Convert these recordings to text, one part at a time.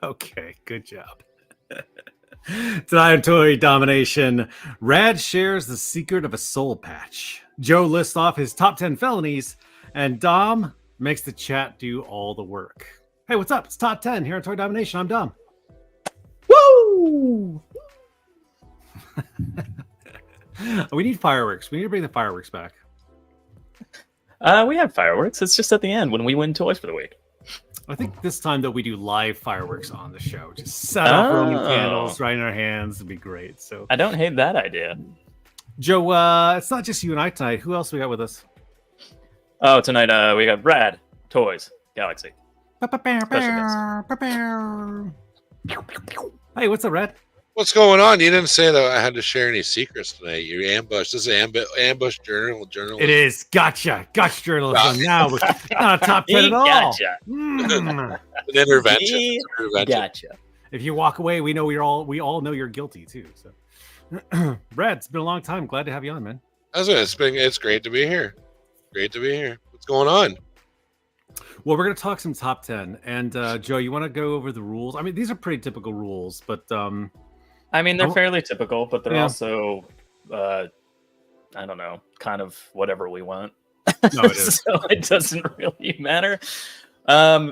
Okay, good job. Tonight on Toy Domination, Rad shares the secret of a soul patch. Joe lists off his top 10 felonies, and Dom makes the chat do all the work. Hey, what's up? It's top 10 here on Toy Domination. I'm Dom. Woo! We need fireworks. We need to bring the fireworks back. We have fireworks. It's just at the end when we win toys for the week. I think this time, though, we do live fireworks on the show. Just set off Roman candles right in our hands. It'd be great. So I don't hate that idea. Joe, it's not just you and I tonight. Who else we got with us? Oh, tonight we got Radtoyz Galaxy. Hey, what's up, Rad? What's going on? You didn't say that I had to share any secrets tonight. You ambushed. This is ambush journalism. It is. Gotcha journalism. Now we're not a top 10 at all. Gotcha. An intervention. Gotcha. If you walk away, we know we all know you're guilty too. So, Brad, it's been a long time. Glad to have you on, man. It's great to be here. Great to be here. What's going on? Well, we're gonna talk some top 10, and Joe, you want to go over the rules? I mean, these are pretty typical rules, but I mean, they're fairly typical, but they're also, I don't know, kind of whatever we want. No, it is. So it doesn't really matter.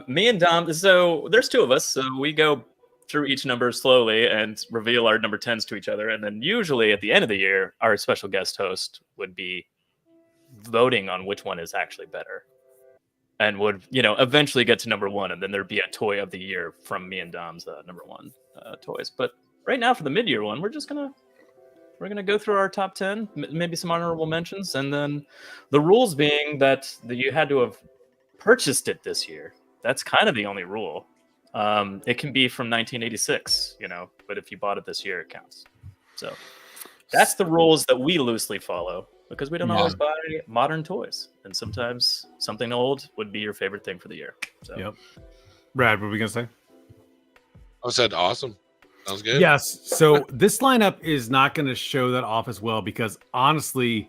Me and Dom, so there's two of us, so we go through each number slowly and reveal our number 10s to each other. And then usually at the end of the year, our special guest host would be voting on which one is actually better. And would, eventually get to number one. And then there'd be a toy of the year from me and Dom's number one toys. But right now for the mid-year one, we're gonna go through our top 10, maybe some honorable mentions, and then the rules being that you had to have purchased it this year. That's kind of the only rule. It can be from 1986, but if you bought it this year, it counts. So that's the rules that we loosely follow because we don't always buy modern toys, and sometimes something old would be your favorite thing for the year. So. Yep. Brad, what were we gonna say? I said awesome. Sounds good. Yes. So this lineup is not going to show that off as well because honestly,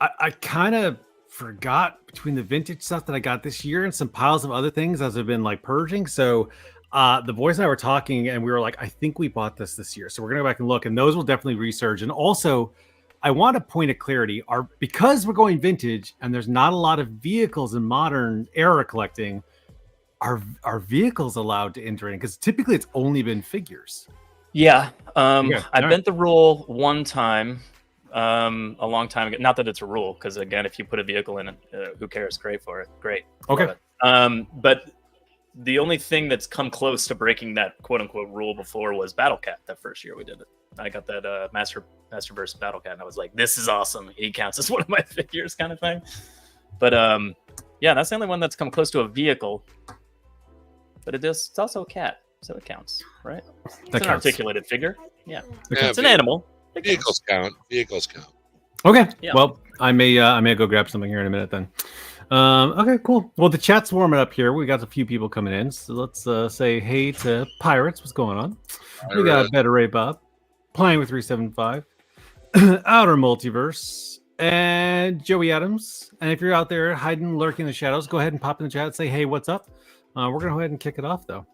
I kind of forgot between the vintage stuff that I got this year and some piles of other things as I've been like purging. So the boys and I were talking and we were like, I think we bought this year. So we're going to go back and look, and those will definitely resurge. And also, I want a point of clarity. Because we're going vintage and there's not a lot of vehicles in modern era collecting, are vehicles allowed to enter in? Because typically it's only been figures. Yeah. I bent the rule one time a long time ago. Not that it's a rule, because again, if you put a vehicle in it, who cares? Great for it. Great. Okay. But the only thing that's come close to breaking that quote unquote rule before was Battle Cat. That first year we did it. I got that Masterverse Battle Cat, and I was like, this is awesome. He counts as one of my figures kind of thing. But yeah, that's the only one that's come close to a vehicle. But it's also a cat, so it counts, right? It's an articulated figure. Yeah. It's an animal. Vehicles count. Vehicles count. Okay. Yeah. Well, I may go grab something here in a minute then. Okay, cool. Well, the chat's warming up here. We got a few people coming in, so let's say hey to Pirates. What's going on? We got Better Ray Bob playing with 375, Outer Multiverse, and Joey Adams. And if you're out there hiding, lurking in the shadows, go ahead and pop in the chat and say hey, what's up? We're gonna go ahead and kick it off though.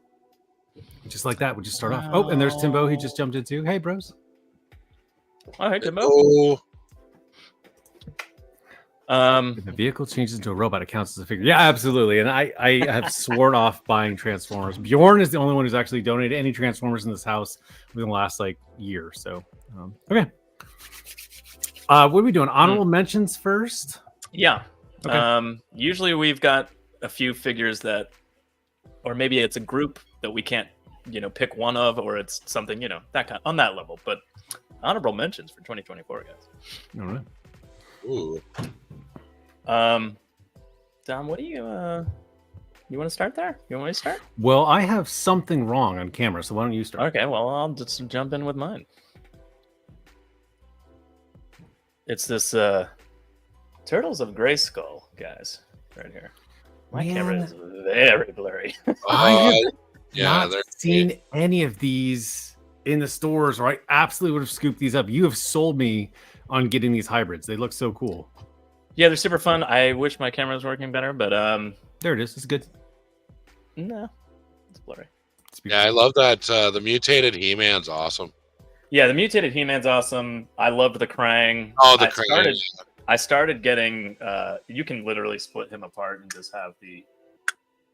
Just like that, we'll just start off. Oh, and there's Timbo. He just jumped in too. Hey, bros. Oh, hey, Timbo. Oh. If the vehicle changes into a robot, it counts as a figure. Yeah, absolutely. And I have sworn off buying Transformers. Bjorn is the only one who's actually donated any Transformers in this house within the last year. So, okay. What are we doing? Honorable mentions first? Yeah. Okay. Usually we've got a few figures that, or maybe it's a group that we can't, pick one of, or it's something, that kind on that level. But honorable mentions for 2024, guys. All right. Ooh. Dom, what do you want to start there? You want me to start? Well, I have something wrong on camera, so why don't you start? Okay, well, I'll just jump in with mine. It's this Turtles of Grayskull, guys, right here. My camera is very blurry. I have not seen any of these in the stores, or I absolutely would have scooped these up. You have sold me on getting these hybrids. They look so cool. Yeah, they're super fun. I wish my camera was working better, but there it is. It's good. No, it's blurry. Yeah, I love that. The mutated He-Man's awesome. Yeah, the mutated He-Man's awesome. I loved the Krang. Oh, the Krang. I started getting. You can literally split him apart and just have the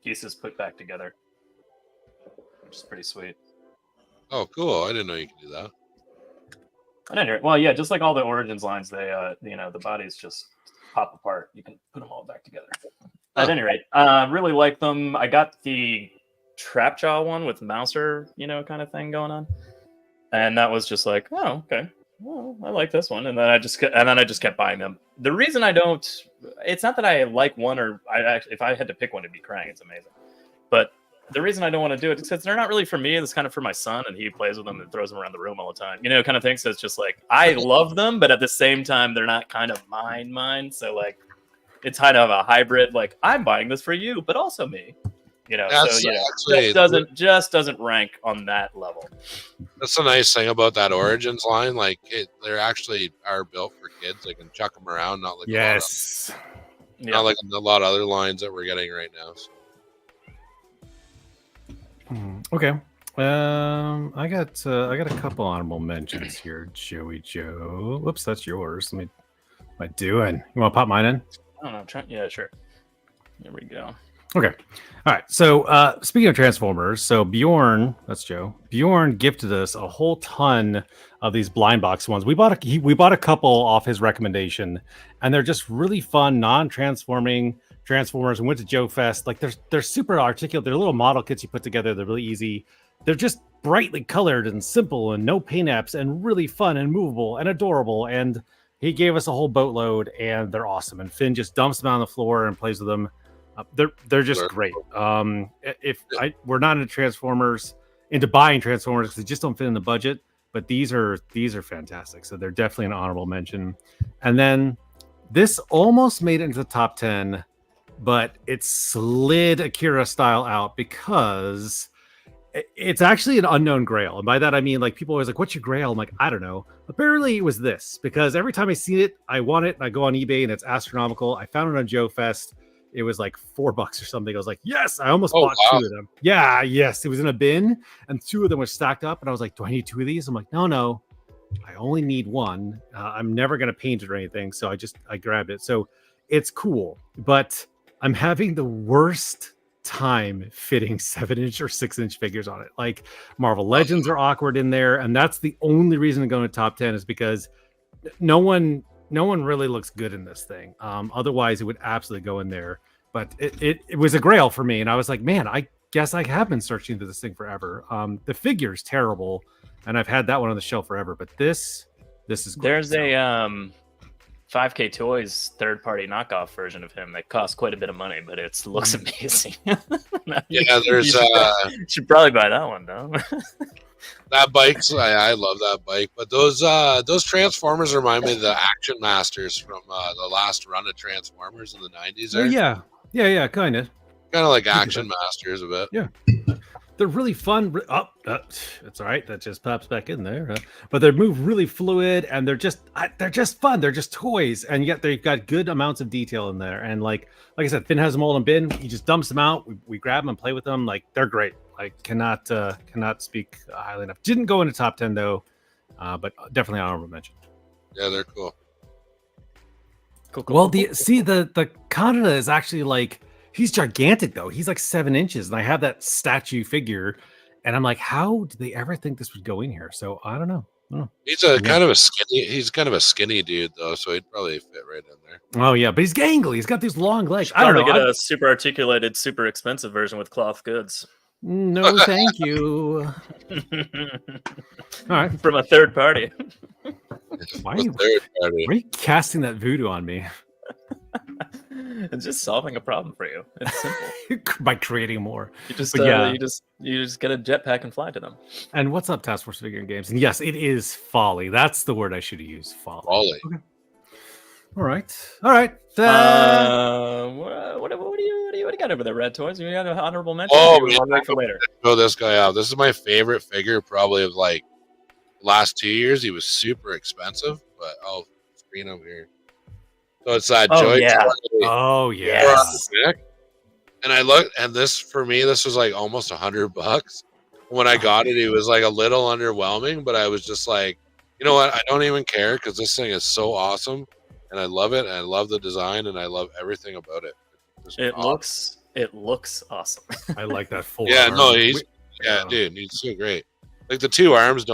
pieces put back together, which is pretty sweet. Oh, cool! I didn't know you could do that. Well, yeah, just like all the Origins lines, they, the bodies just pop apart. You can put them all back together. At any rate, really like them. I got the Trapjaw one with Mouser, kind of thing going on, and that was just like, oh, okay, well, I like this one, and then I just kept buying them. The reason I don't, it's not that I like one or if I had to pick one, it'd be Krang. It's amazing, but the reason I don't want to do it is because they're not really for me. It's kind of for my son, and he plays with them and throws them around the room all the time, kind of thing. So it's just like, I love them, but at the same time, they're not kind of mine. So like, it's kind of a hybrid. Like, I'm buying this for you, but also me. Just doesn't rank on that level. That's the nice thing about that Origins line. Like, they're actually are built for kids. They can chuck them around, not like not like a lot of other lines that we're getting right now. So. Okay. I got a couple honorable mentions here, Joey Joe. Whoops, that's yours. What am I doing? You want to pop mine in? I don't know. Yeah, sure. Here we go. Okay. All right. So speaking of Transformers, so Bjorn, that's Joe. Bjorn gifted us a whole ton of these blind box ones. We bought a couple off his recommendation, and they're just really fun, non-transforming Transformers. We went to Joe Fest. Like, they're super articulate. They're little model kits you put together. They're really easy. They're just brightly colored and simple and no paint apps and really fun and movable and adorable. And he gave us a whole boatload, and they're awesome. And Finn just dumps them on the floor and plays with them. They're just great. We're not into buying Transformers because they just don't fit in the budget. But these are fantastic. So they're definitely an honorable mention. And then this almost made it into the top 10, but it slid Akira style out because it's actually an unknown grail. And by that, I mean, like, people always like, what's your grail? I'm like, I don't know. Apparently it was this, because every time I see it, I want it. And I go on eBay and it's astronomical. I found it on Joe Fest. It was like $4 or something. I was like, yes, I almost bought two of them. Yeah, yes. It was in a bin and two of them were stacked up. And I was like, do I need two of these? I'm like, no, I only need one. I'm never going to paint it or anything. So I grabbed it. So it's cool, but I'm having the worst time fitting 7-inch or 6-inch figures on it. Like, Marvel Legends are awkward in there. And that's the only reason to go in the top 10 is because no one really looks good in this thing. Otherwise, it would absolutely go in there. But it was a grail for me. And I was like, man, I guess I have been searching for this thing forever. The figure's terrible. And I've had that one on the shelf forever. But this is great. There's a 5K Toys third-party knockoff version of him that costs quite a bit of money, but it looks amazing. Yeah, there's... You should probably buy that one, though. That bike's I love that bike, but those Transformers remind me of the Action Masters from the last run of Transformers in the 90s. Oh, yeah, kind of like Action Masters a bit. Yeah, they're really fun. It's all right. That just pops back in there. But they move really fluid, and they're just fun. They're just toys, and yet they've got good amounts of detail in there. And like I said, Finn has them all in a bin. He just dumps them out. We grab them and play with them. Like, they're great. I cannot speak highly enough. Didn't go into top 10 though, but definitely honorable mention. Yeah, they're cool. Cool. Well, the Kanata is actually like, he's gigantic though. He's like 7 inches, and I have that statue figure, and I'm like, how did they ever think this would go in here? So I don't know. He's kind of a skinny dude though, so he'd probably fit right in there. Oh yeah, but he's gangly. He's got these long legs. I don't know. Get a super articulated, super expensive version with cloth goods. No, thank you. All right, from a third party. Why are you casting that voodoo on me? It's just solving a problem for you. It's simple. By creating more. You just get a jetpack and fly to them. And what's up, Task Force Figure Games? And yes, it is folly. That's the word I should have used. Folly. Okay. All right. What do you got over there, Radtoyz? You got an honorable mention? Wait for later. Show this guy out. This is my favorite figure, probably of like last 2 years. He was super expensive, but I'll screen him here. So it's that Joy. Yeah. Oh yeah. And I looked, and this for me, this was like almost $100. When I got it, it was like a little underwhelming, but I was just like, you know what? I don't even care because this thing is so awesome, and I love it. And I love the design, and I love everything about it. It looks awesome. I like that full. Yeah, arm. no, dude, he's so great. Like the 2 arms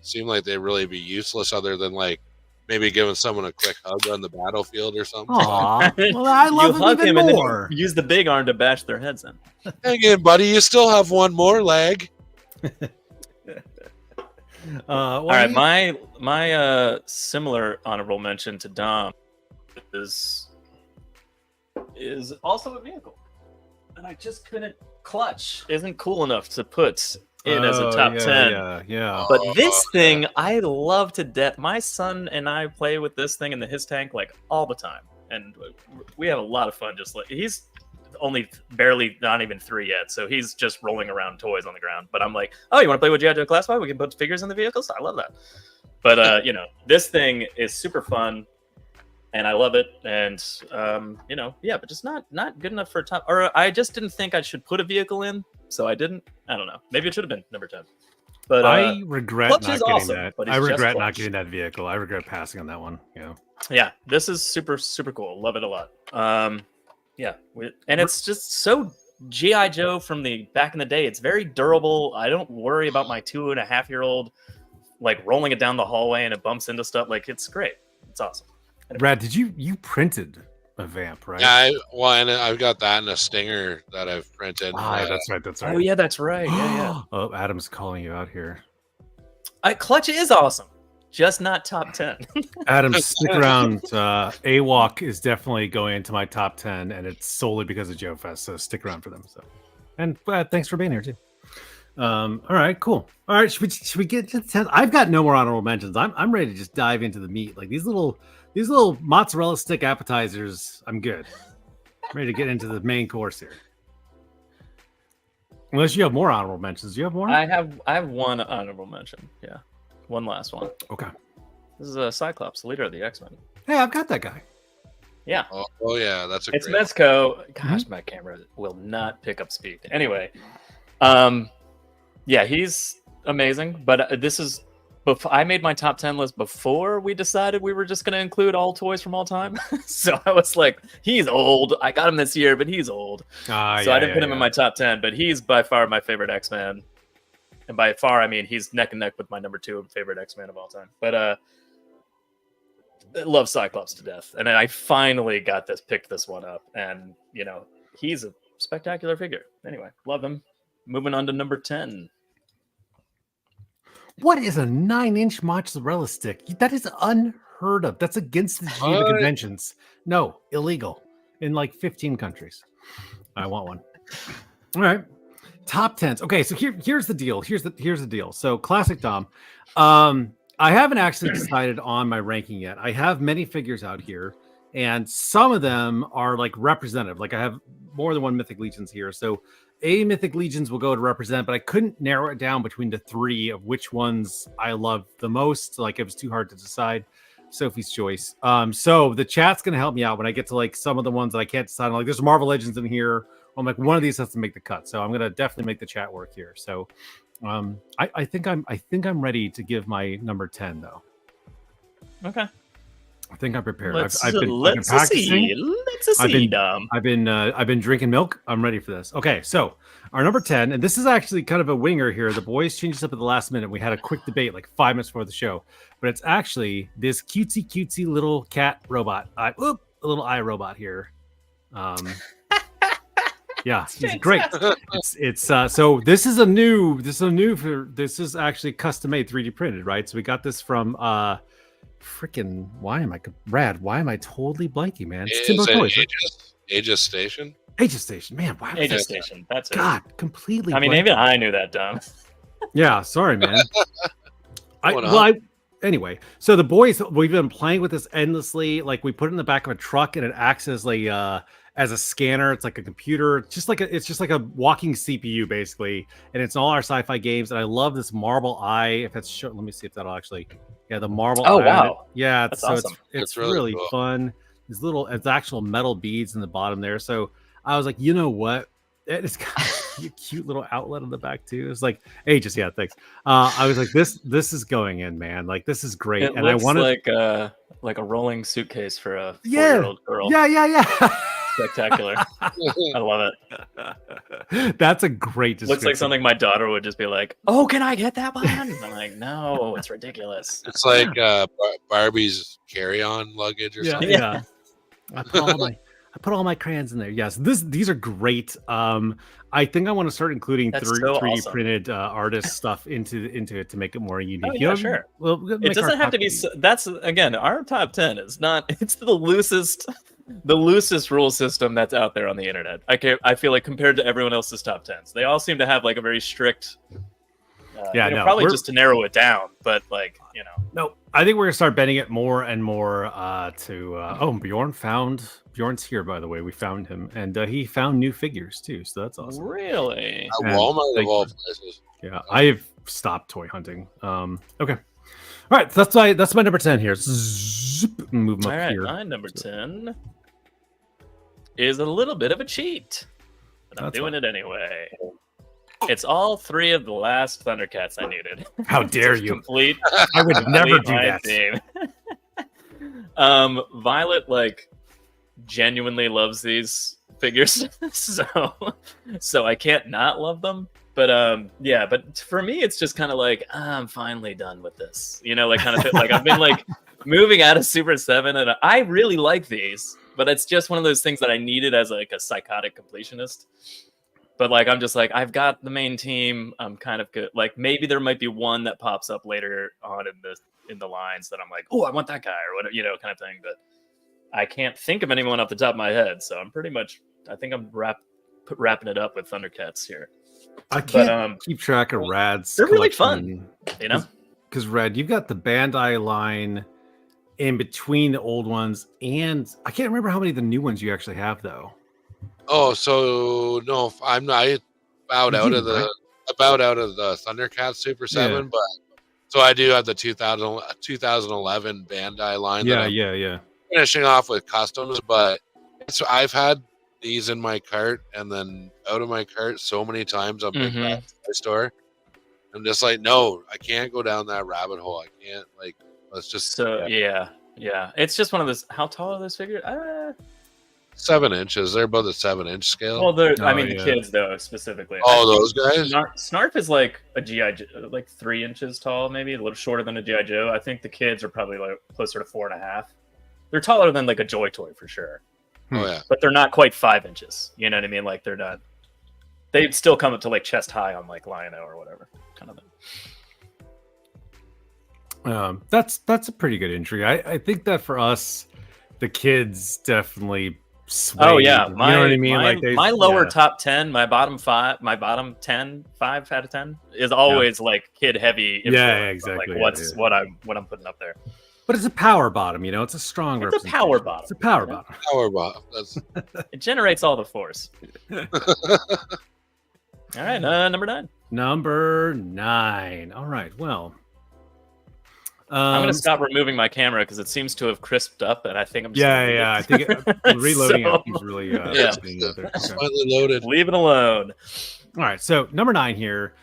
seem like they really be useless, other than like maybe giving someone a quick hug on the battlefield or something. Aw, well, I love hug him and more. then use the big arm to bash their heads in. Hang in, buddy. You still have one more leg. All right, my similar honorable mention to Dom is also a vehicle, and I just couldn't. Clutch isn't cool enough to put in as a top 10. Yeah. But this thing, I love to death. My son and I play with this thing in his tank like all the time, and we have a lot of fun. Just like he's only barely, not even 3 yet, so he's just rolling around toys on the ground. But I'm like, oh, you want to play with G.I. Joe Classified? We can put figures in the vehicles. I love that. But this thing is super fun, and I love it. And but just not good enough for top. Or I just didn't think I should put a vehicle in, so I didn't. I don't know. Maybe it should have been number 10. But I regret not getting awesome, that. but I it's regret just not Clutch. getting that vehicle. I regret passing on that one. Yeah, this is super, super cool. Love it a lot. And it's just so G.I. Joe from the back in the day. It's very durable. I don't worry about my 2.5-year-old like rolling it down the hallway and it bumps into stuff. Like, it's great. It's awesome. Anyway. Brad, did you printed a vamp, right? Yeah, and I've got that and a stinger that I've printed. That's right. Oh yeah, that's right. Yeah. Oh, Adam's calling you out here. Clutch is awesome, just not top 10. Adam, stick around. AWalk is definitely going into my top 10, and it's solely because of Joe Fest. So stick around for them. So, and thanks for being here too. All right, cool. All right, should we get to the 10? I've got no more honorable mentions. I'm ready to just dive into the meat. Like these little mozzarella stick appetizers. I'm good. I'm ready to get into the main course here. Unless you have more honorable mentions. Do you have more? I have one honorable mention. Yeah, one last one. Okay. This is Cyclops, the leader of the X-Men. Hey, I've got that guy. Yeah. Oh yeah, that's It's great. Mezco. Gosh, my camera will not pick up speed. Anyway, yeah, he's amazing. But this is I made my top 10 list before we decided we were just going to include all toys from all time. So I was like, he's old. I got him this year, but he's old. So I didn't put him in my top 10. But he's by far my favorite X-Man. And by far, I mean, he's neck and neck with my number 2 favorite X-Man of all time. But I love Cyclops to death. And I finally picked this one up. And, he's a spectacular figure. Anyway, love him. Moving on to number 10. What is a 9-inch mozzarella stick? That is unheard of. That's against the Geneva Conventions. No, illegal in like 15 countries. I want one. All right. Top 10s. Okay, so here's the deal. Here's the deal. So classic Dom. I haven't actually decided on my ranking yet. I have many figures out here, and some of them are like representative. Like I have more than one Mythic Legions here. So Mythic Legions will go to represent, but I couldn't narrow it down between the 3 of which ones I love the most. Like it was too hard to decide. Sophie's choice. So the chat's gonna help me out when I get to like some of the ones that I can't decide on. Like there's Marvel Legends in here. I'm like, one of these has to make the cut. So I'm gonna definitely make the chat work here. So I think I'm ready to give my number 10 though. Okay. I think I'm prepared. Let's I've been practicing. Let's see, Dom. I've been drinking milk. I'm ready for this. Okay, so our number 10, and this is actually kind of a winger here. The boys changed this up at the last minute. We had a quick debate like 5 minutes before the show, but it's actually this cutesy little cat robot. A little eye robot here. Yeah, he's great. It's so this is actually custom made 3D printed, right? So we got this from freaking why am I totally blanking, man? It's Timber Toys, right? Aegis Station. Aegis Station, man. Why Aegis Station. That's it. God, completely. I mean, even I knew that, Dom. Yeah, sorry, man. Anyway, so the boys, we've been playing with this endlessly. Like we put it in the back of a truck, and it acts as like as a scanner. It's like a computer. It's just like a walking CPU basically, and it's in all our sci-fi games. And I love this marble eye. If that's let me see if that'll actually. Yeah, the marble. Oh eye. wow! Yeah, that's so awesome. It's really cool. Fun. It's actual metal beads in the bottom there. So I was like, you know what? it's got a cute little outlet on the back too. It's like ages. Yeah, thanks. I was like, this is going in, man. Like this is great. It And I looks wanted like a rolling suitcase for a 4 yeah, year old girl. yeah. Spectacular. I love it. That's a great description. Looks like something my daughter would just be like, "Oh, can I get that one?" I'm like, "No, it's ridiculous." It's like Barbie's carry-on luggage or something. Yeah. I put all my crayons in there. Yes, these are great. I think I want to start including 3D awesome. printed artist stuff into it to make it more unique. Oh, yeah, sure. Well, it doesn't have to be. That's again, our top 10 is not. It's the loosest rule system that's out there on the internet. I feel like compared to everyone else's top 10s, they all seem to have like a very strict. Probably just to narrow it down, but like No, I think we're gonna start bending it more and more to. Bjorn's here, by the way. We found him, and he found new figures too, so that's awesome. Really? At Walmart of all places. Yeah, I have stopped toy hunting. Okay. All right, that's my number 10 here. Zip, move them up here. My number 10 is a little bit of a cheat, but I'm doing it anyway. It's all 3 of the last Thundercats I needed. How dare you? Complete. I would never do that. Violet genuinely loves these figures, so I can't not love them. But but for me, it's just kind of like I'm finally done with this. Kind of like I've been moving out of Super 7, and I really like these, but it's just one of those things that I needed as a psychotic completionist. But I'm just I've got the main team. I'm kind of good. Maybe there might be one that pops up later on in the lines that I'm like, oh, I want that guy or whatever, kind of thing. But I can't think of anyone off the top of my head. So I'm pretty much, I think I'm wrapping it up with Thundercats here. I can't keep track of Rad's. They're really fun, Because Rad, you've got the Bandai line in between the old ones, and I can't remember how many of the new ones you actually have though. Oh, so no, I'm not. I bowed out of the Thundercats Super 7, but so I do have the 2011 Bandai line. Yeah. Finishing off with customs, but I've had these in my cart and then out of my cart so many times on Big Bad Toy Store. I'm just like, no, I can't go down that rabbit hole. I can't. Let's just. Yeah. It's just one of those. How tall are those figures? 7 inches. They're about the 7-inch scale. Well, the kids though specifically. Oh, those guys. Snarf is like a GI Joe, 3 inches tall, maybe a little shorter than a GI Joe. I think the kids are probably closer to 4.5. They're taller than a Joy Toy for sure. Oh yeah, but they're not quite 5 inches. You know what I mean? They're not. They'd still come up to chest high on Lion-O or whatever kind of thing. That's a pretty good entry. I think that for us, the kids definitely. Swayed, oh yeah, you know what I mean? My lower top 10, my bottom 5, my bottom 10, 5 out of 10 is always kid heavy. Yeah, exactly. What I'm putting up there. But it's a power bottom, it's a strong. It's a power bottom. It's a power bottom. Power bottom. It generates all the force. All right, number 9. Number 9. All right, well. I'm going to stop removing my camera because it seems to have crisped up, and I think I'm just I think reloading it is really slightly loaded. Leave it alone. All right, so number 9 here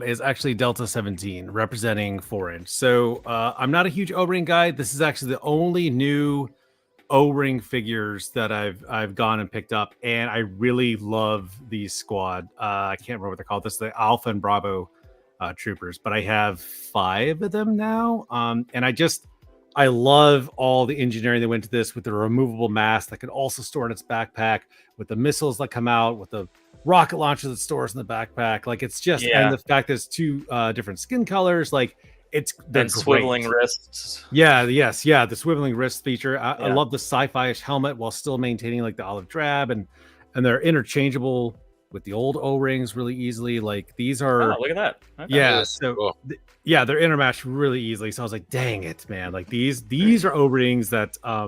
is actually Delta 17 representing 4-inch. So I'm not a huge O-ring guy. This is actually the only new O-ring figures that I've gone and picked up, and I really love these squad. I can't remember what they're called. This is the Alpha and Bravo troopers, but I have 5 of them now, and I love all the engineering that went to this with the removable mask that can also store in its backpack, with the missiles that come out, with the rocket launcher that stores in the backpack. It's just and the fact that it's 2 different skin colors, it's then swiveling wrists. The swiveling wrist feature. I love the sci-fi-ish helmet while still maintaining the olive drab, and they're interchangeable with the old O-rings really easily. These are look at that. Okay. Yeah, so cool. They're intermatched really easily. So I was like, dang it, man. These are O-rings that I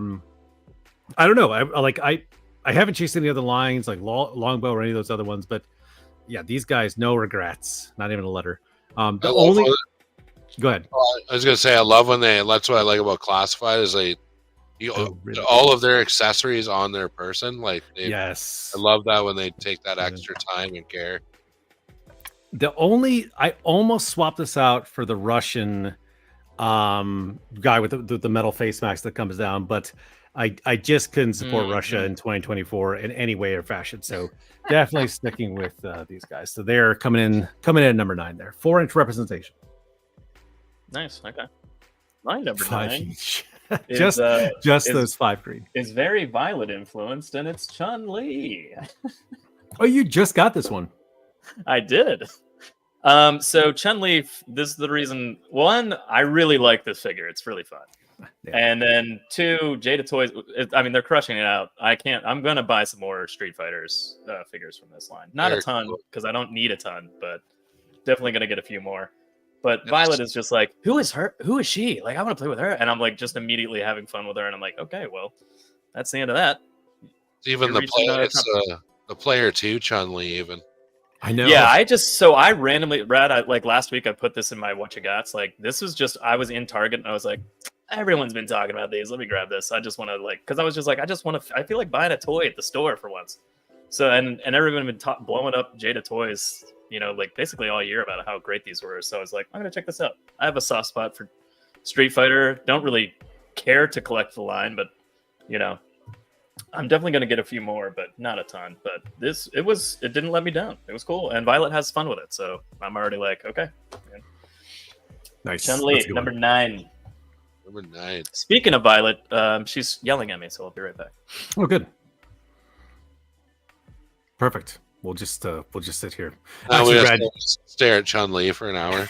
don't know. I haven't chased any other lines Longbow or any of those other ones, but yeah, these guys, no regrets, not even a letter. Go ahead. I was gonna say I love when that's what I like about Classified is they really all of their accessories on their person. Like, yes. I love that when they take that extra time and care. I almost swapped this out for the Russian guy with the metal face mask that comes down, but I just couldn't support Russia in 2024 in any way or fashion. So definitely sticking with these guys. So they're coming in at number 9 there. 4-inch representation. Nice. Okay. My number 5 9 each. is, just those 5 green. Is very Violet influenced, and it's Chun-Li. Oh, you just got this one. I did. So Chun-Li, this is the reason. 1, I really like this figure. It's really fun. Yeah. And then 2, Jada Toys. I mean, they're crushing it out. I'm gonna buy some more Street Fighters figures from this line. Not a ton, because I don't need a ton, but definitely gonna get a few more. But Violet is just like, who is her? Who is she? Like, I want to play with her, and I'm like just immediately having fun with her, and I'm like, okay, well, that's the end of that. Even the player 2 Chun-Li even. I know. Yeah, I randomly, like last week I put this in my What You Gots. Like, this was just, I was in Target and I was like, everyone's been talking about these. Let me grab this. I just want to because I was just like, I feel like buying a toy at the store for once. So, and everyone had been blowing up Jada Toys, like basically all year about how great these were. So I was like, I'm going to check this out. I have a soft spot for Street Fighter. Don't really care to collect the line, but, I'm definitely going to get a few more, but not a ton. But it didn't let me down. It was cool. And Violet has fun with it. So I'm already like, okay. Man. Nice. Chun-Li, number 9. Number 9. Speaking of Violet, she's yelling at me, so I'll be right back. Oh, good. Perfect. We'll just sit here. Actually, we have to stare at Chun-Li for an hour.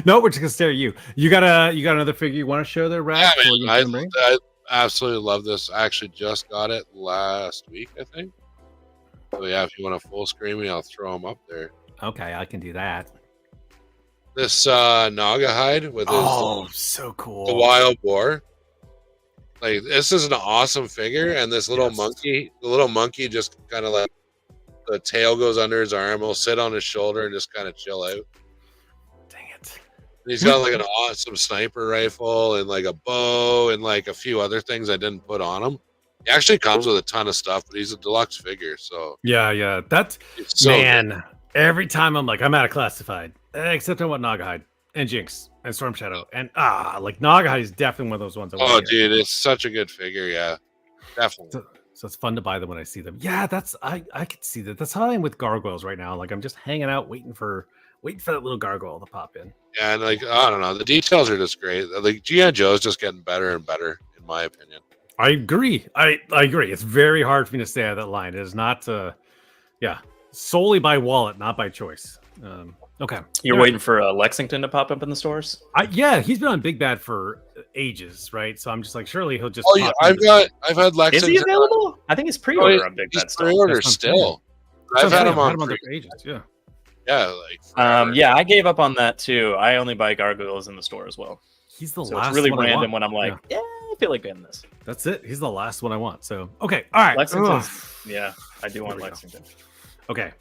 No, we're just gonna stare at you. You got another figure you want to show there, Rad? Yeah, I absolutely love this. I actually just got it last week, I think. So yeah, if you want a full screen me, I'll throw them up there. Okay, I can do that. This Naga hide with his so cool. The wild boar. Like, this is an awesome figure, and this little monkey, the little monkey just kind of like the tail goes under his arm, he'll sit on his shoulder and just kind of chill out. Dang it. And he's got like an awesome sniper rifle and like a bow and like a few other things I didn't put on him. He actually comes with a ton of stuff, but he's a deluxe figure, so yeah. That's so man. Good. Every time I'm like, I'm out of classified, except I want Nagahide and Jinx and Storm Shadow, and like Nagahide is definitely one of those ones. Dude, it's such a good figure, yeah, definitely. So it's fun to buy them when I see them. Yeah, I could see that. That's how I am with gargoyles right now. Like, I'm just hanging out, waiting for that little gargoyle to pop in. Yeah, and like, I don't know, the details are just great. Like, G.I. Joe's just getting better and better, in my opinion. I agree. I agree. It's very hard for me to stay out of that line. It is not, solely by wallet, not by choice. Okay. You're waiting for Lexington to pop up in the stores? He's been on Big Bad for ages, right? So I'm just like, surely he'll just. Oh yeah, I've had Lexington. Is he available? I think he's pre-order on Big Bad. He's pre-order still. I've had him on for ages. Yeah. Yeah, like. I gave up on that too. I only buy gargoyles in the store as well. He's the so last. It's really one random when I'm like, I feel like getting this. That's it. He's the last one I want. So okay, all right. Lexington. Yeah, I do want Lexington. Okay.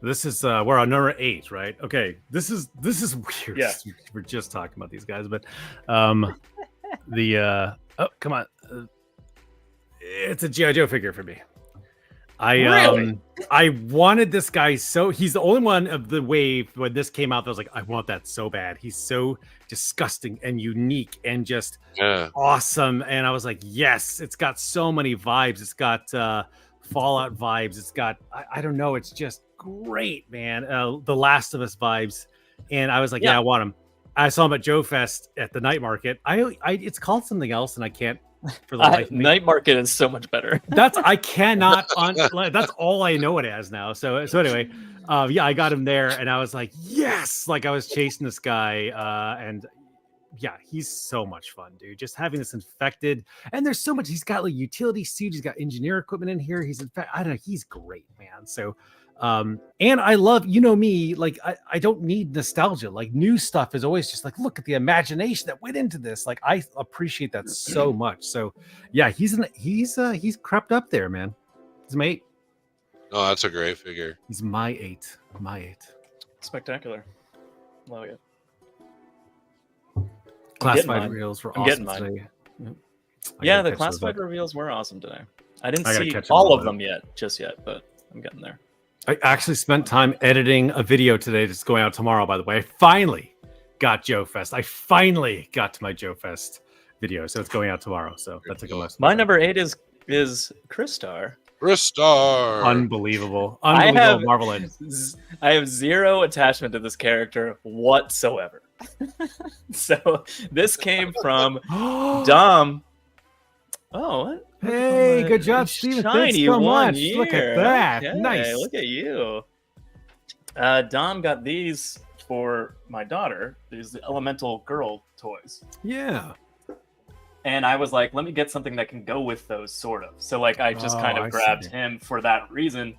This is we're on number 8, right? Okay, this is weird. Yeah, we're just talking about these guys, but come on, it's a G.I. Joe figure for me. I wanted this guy so he's the only one of the wave when this came out that was like, I want that so bad. He's so disgusting and unique and just awesome. And I was like, yes, it's got so many vibes. It's got Fallout vibes. It's got I don't know. It's just great, man. The Last of Us vibes. And I was like, I want him. I saw him at Joe Fest at the night market. It's called something else, and I can't. For the life night market is so much better. That's all I know it as now. So anyway, I got him there, and I was like, yes, like I was chasing this guy, and yeah, he's so much fun, dude. Just having this infected, and there's so much. He's got like utility suit. He's got engineer equipment in here. He's I don't know. He's great, man. So. And I love, me, like I don't need nostalgia. Like new stuff is always just like, look at the imagination that went into this. Like I appreciate that so much. So yeah, he's crept up there, man. He's my 8. Oh, that's a great figure. He's my 8. My 8. Spectacular. Love it. classified mine. reels were I'm awesome getting mine. today. Yep. I Yeah, gotta the catch those classified up. reveals were awesome today. I didn't I gotta see catch them all all of up. them just yet, but I'm getting there. I actually spent time editing a video today that's going out tomorrow, by the way. I finally got Joe Fest. I finally got to my Joe Fest video, so it's going out tomorrow. So that took a most. My number 8 is Crystar. Ristar. Unbelievable. I have Marvel Legends. I have zero attachment to this character whatsoever. So this came from Dom. Oh, what? Hey, good job, Steven. Thanks Shiny so 1 much. year. Look at that. Okay, Nice. Look at you. Dom got these for my daughter. These elemental girl toys. Yeah. And I was like, let me get something that can go with those, sort of. So, like, I just kind of I grabbed see. him for that reason.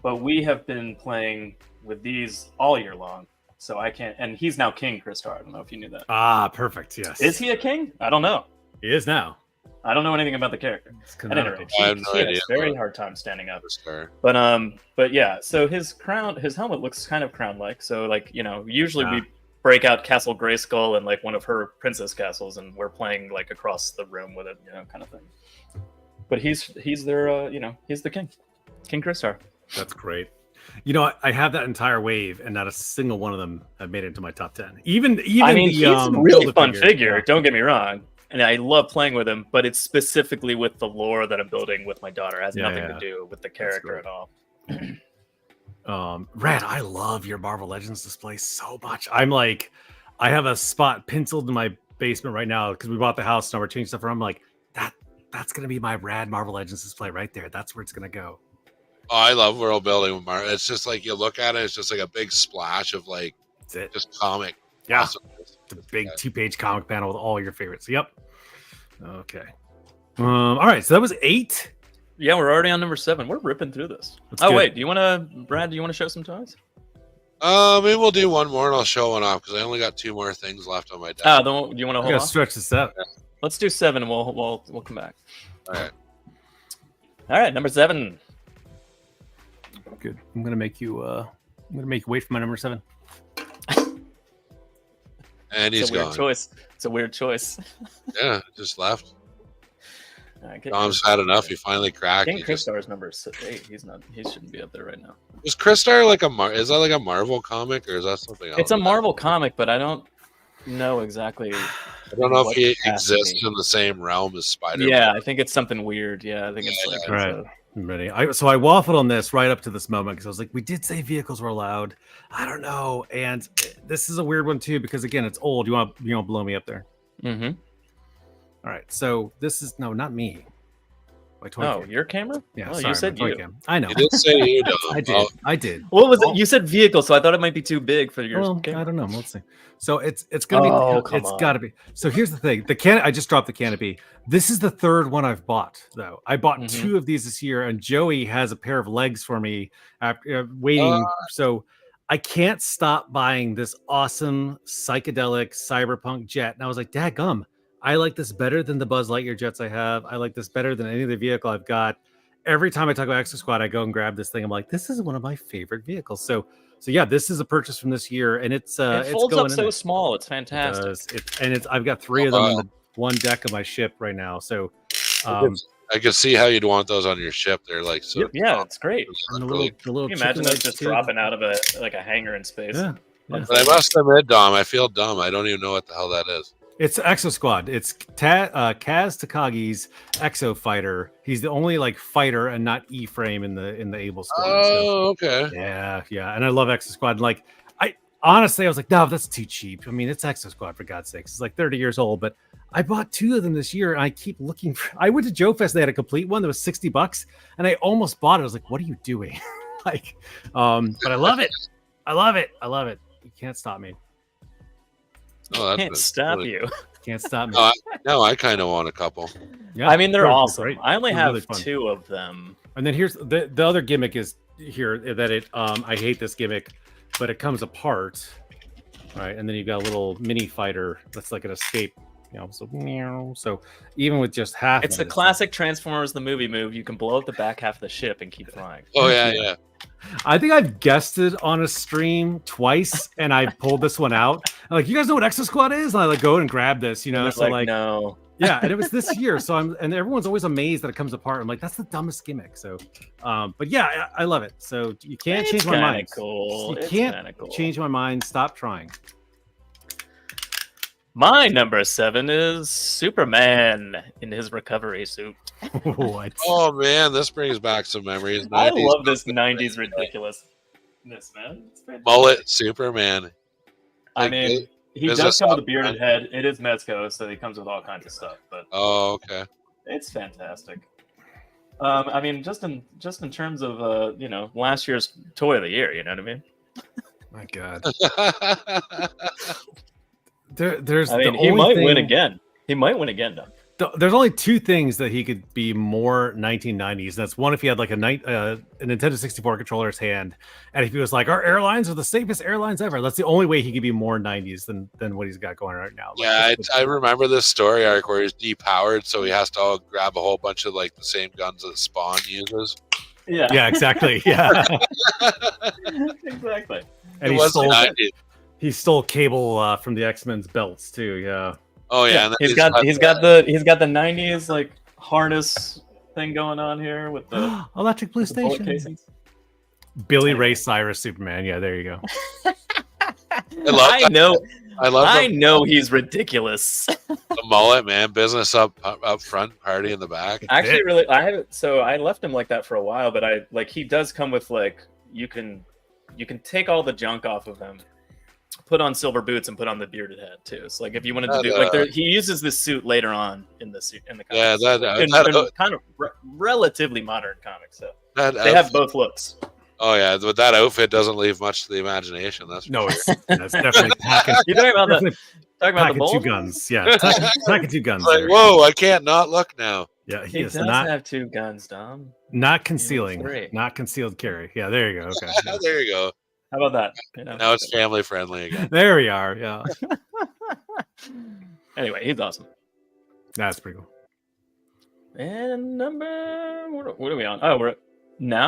But we have been playing with these all year long. So I can't. And he's now King Crystar. I don't know if you knew that. Ah, perfect. Yes. Is he a king? I don't know. He is now. I don't know anything about the character. It's At any rate, I have no he has idea. a very hard time standing up. Ristar. But yeah. So his helmet looks kind of crown-like. So, like, you know, usually Yeah. we break out Castle Grayskull and like one of her princess castles, and we're playing like across the room with it, you know, kind of thing. But he's their, you know, he's the king, King Crystar. That's great. You know, I have that entire wave, and not a single one of them have made it into my top 10. Even I mean, the, he's a really fun figure. Yeah. Don't get me wrong, and I love playing with him. But it's specifically with the lore that I'm building with my daughter. It has nothing to do with the character great. at all. Red, I love your Marvel Legends display so much. I'm like, I have a spot penciled in my basement right now because we bought the house and we're changing stuff around. I'm like, that's gonna be my rad Marvel Legends display right there. That's where it's gonna go. Oh, I love world building with Marvel. It's just like you look at it, it's just like a big splash of like That's it. just comic. Yeah. awesomeness. It's a big 2-page comic panel with all your favorites. Yep. Okay. All right. So that was 8. Yeah, we're already on number 7. We're ripping through this. That's Oh good. wait, Brad? Do you want to show some toys? Maybe we'll do one more and I'll show one off because I only got 2 more things left on my desk. Do you want to I hold gotta on? stretch this out. Let's do 7, and we'll come back. All right. All right, number 7. Good. I'm gonna make you wait for my number 7. And he's It's a weird gone. choice. It's a weird choice. Yeah, just left. All right, Dom's had enough. He finally cracked. King He just- Crystar's number 8. He shouldn't be up there right now. Is Crystar like is that like a Marvel comic or is that something else? It's a Marvel comic, but I don't know exactly. I don't know if what he capacity. exists in the same realm as Spider-Man. Yeah, I think it's something weird. Yeah, I think it's like Right. I'm ready. So I waffled on this right up to this moment because I was like, we did say vehicles were allowed. I don't know. And this is a weird one too, because again, it's old. You want to blow me up there. Mm-hmm. All right. So this is not me. My toy Oh, cam. your camera? Yeah, Oh, sorry, you said my toy you. cam. I know. He did say you, Dom. I did. Oh, I did. What was it? You said vehicle, so I thought it might be too big for your Well, camera. I don't know. Let's see. So it's gonna Oh, be. come It's on. got to be. So here's the thing. I just dropped the canopy. This is the 3rd one I've bought though. I bought Mhm. 2 of these this year, and Joey has a pair of legs for me after waiting. So I can't stop buying this awesome psychedelic cyberpunk jet. And I was like, dadgum, I like this better than the Buzz Lightyear jets I have. I like this better than any other vehicle I've got. Every time I talk about Exo Squad, I go and grab this thing. I'm like, this is one of my favorite vehicles. So yeah, this is a purchase from this year, and it's It it's folds going up in so there. small. It's It fantastic. does. I've got 3 of them in the one deck of my ship right now. So I could see how you'd want those on your ship. They're like so. Yeah, it's great. and the really- little Can you imagine chicken those legs just too. dropping out of a hangar in space? Yeah. Yeah. But I must admit, Dom, I feel dumb. I don't even know what the hell that is. It's Exo Squad. It's Kaz Takagi's Exo Fighter. He's the only like fighter and not E-frame in the Able Squad. So, Oh, okay. yeah. And I love Exo Squad. Like I honestly was like, no, that's too cheap. I mean, it's Exo Squad for God's sakes. It's like 30 years old, but I bought 2 of them this year, and I keep looking for. I went to Joe Fest. They had a complete one that was $60, and I almost bought it. I was like, what are you doing? Like, but I love it. I love it. You can't stop me. Oh, that's Can't stop really- you. Can't stop me. Now I kind of want a couple. Yeah, I mean, they're awesome. great. I only They're have really fun. 2 of them. And then here's the other gimmick is here that it I hate this gimmick, but it comes apart, right? And then you've got a little mini fighter that's like an escape So even with just half, It's of a classic Transformers the movie move. You can blow up the back half of the ship and keep flying. Oh yeah. I think I've guessed it on a stream twice, and I pulled this one out. I'm like, you guys know what Exo Squad is? And I go and grab this, And So no. Yeah, and it was this year, so and everyone's always amazed that it comes apart. I'm like, that's the dumbest gimmick. So, but yeah, I love it. So you can't change my mind. Cool. You can't change my mind. Stop trying. My number 7 is Superman in his recovery suit. What? Oh man, this brings back some memories. I love this 90s ridiculousness, man. Mullet Superman. I mean, he is does this come with a up, bearded man? head. It is Mezco, so he comes with all kinds of stuff. But Oh, okay. it's fantastic. I mean, just in terms of last year's toy of the year. You know what I mean? My God. There's. I mean, he might win again. He might win again, though. There's only two things that he could be more 1990s. That's one, if he had like a Nintendo 64 controller in his hand, and if he was like, our airlines are the safest airlines ever. That's the only way he could be more 90s than what he's got going right now. Yeah, I remember this story arc where he's depowered, so he has to all grab a whole bunch of like the same guns that Spawn uses. Yeah, exactly. Yeah, exactly. And he stole Cable from the X-Men's belts too. Yeah. Oh yeah, and he's got the 90s like harness thing going on here with the electric blue station. Billy Ray Cyrus Superman. Yeah, there you go. I know he's ridiculous. The mullet, man, business up front, party in the back. Actually, really, I left him like that for a while, but he does come with like you can take all the junk off of him. Put on silver boots and put on the bearded head too. So like if you wanted to do he uses this suit later on in the comics. Yeah, in kind of relatively modern comics. So they have both looks. Oh yeah, but that outfit doesn't leave much to the imagination. That's definitely packing. You're talking about the bowl? 2 guns. Yeah, packing 2 guns. Like, whoa, I can't not look now. Yeah, he does not have 2 guns, Dom. Not concealing, not concealed carry. Yeah, there you go. Okay, there you go. How about that? Now it's family friendly again. There we are. Yeah. Anyway, he's awesome. That's pretty cool. And what are we on? Oh,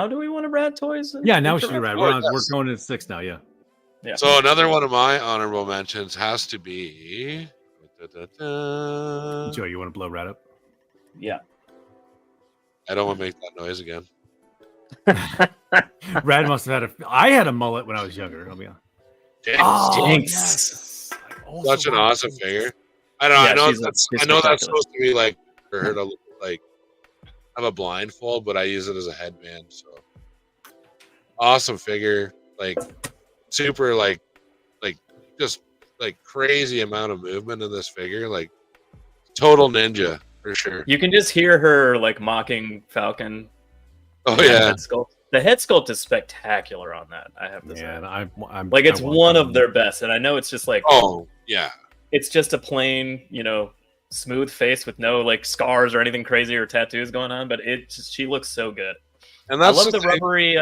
do we want to Radtoyz? Yeah, now we should do Rad. We're going to 6 now. Yeah. So another one of my honorable mentions has to be. Joe, you want to blow Rad up? Yeah. I don't want to make that noise again. Rad must have had I had a mullet when I was younger. I'll be honest. Jinx. Yes. Such an awesome figure. I know that's supposed to be like for her to like have a blindfold, but I use it as a headband. So awesome figure, like super like just like crazy amount of movement in this figure, like total ninja for sure. You can just hear her like mocking Falcon. Oh yeah, the head sculpt is spectacular on that. I have to say, I'm like it's one of their best, and I know it's just like it's just a plain smooth face with no like scars or anything crazy or tattoos going on, but she looks so good. And that's I love the rubbery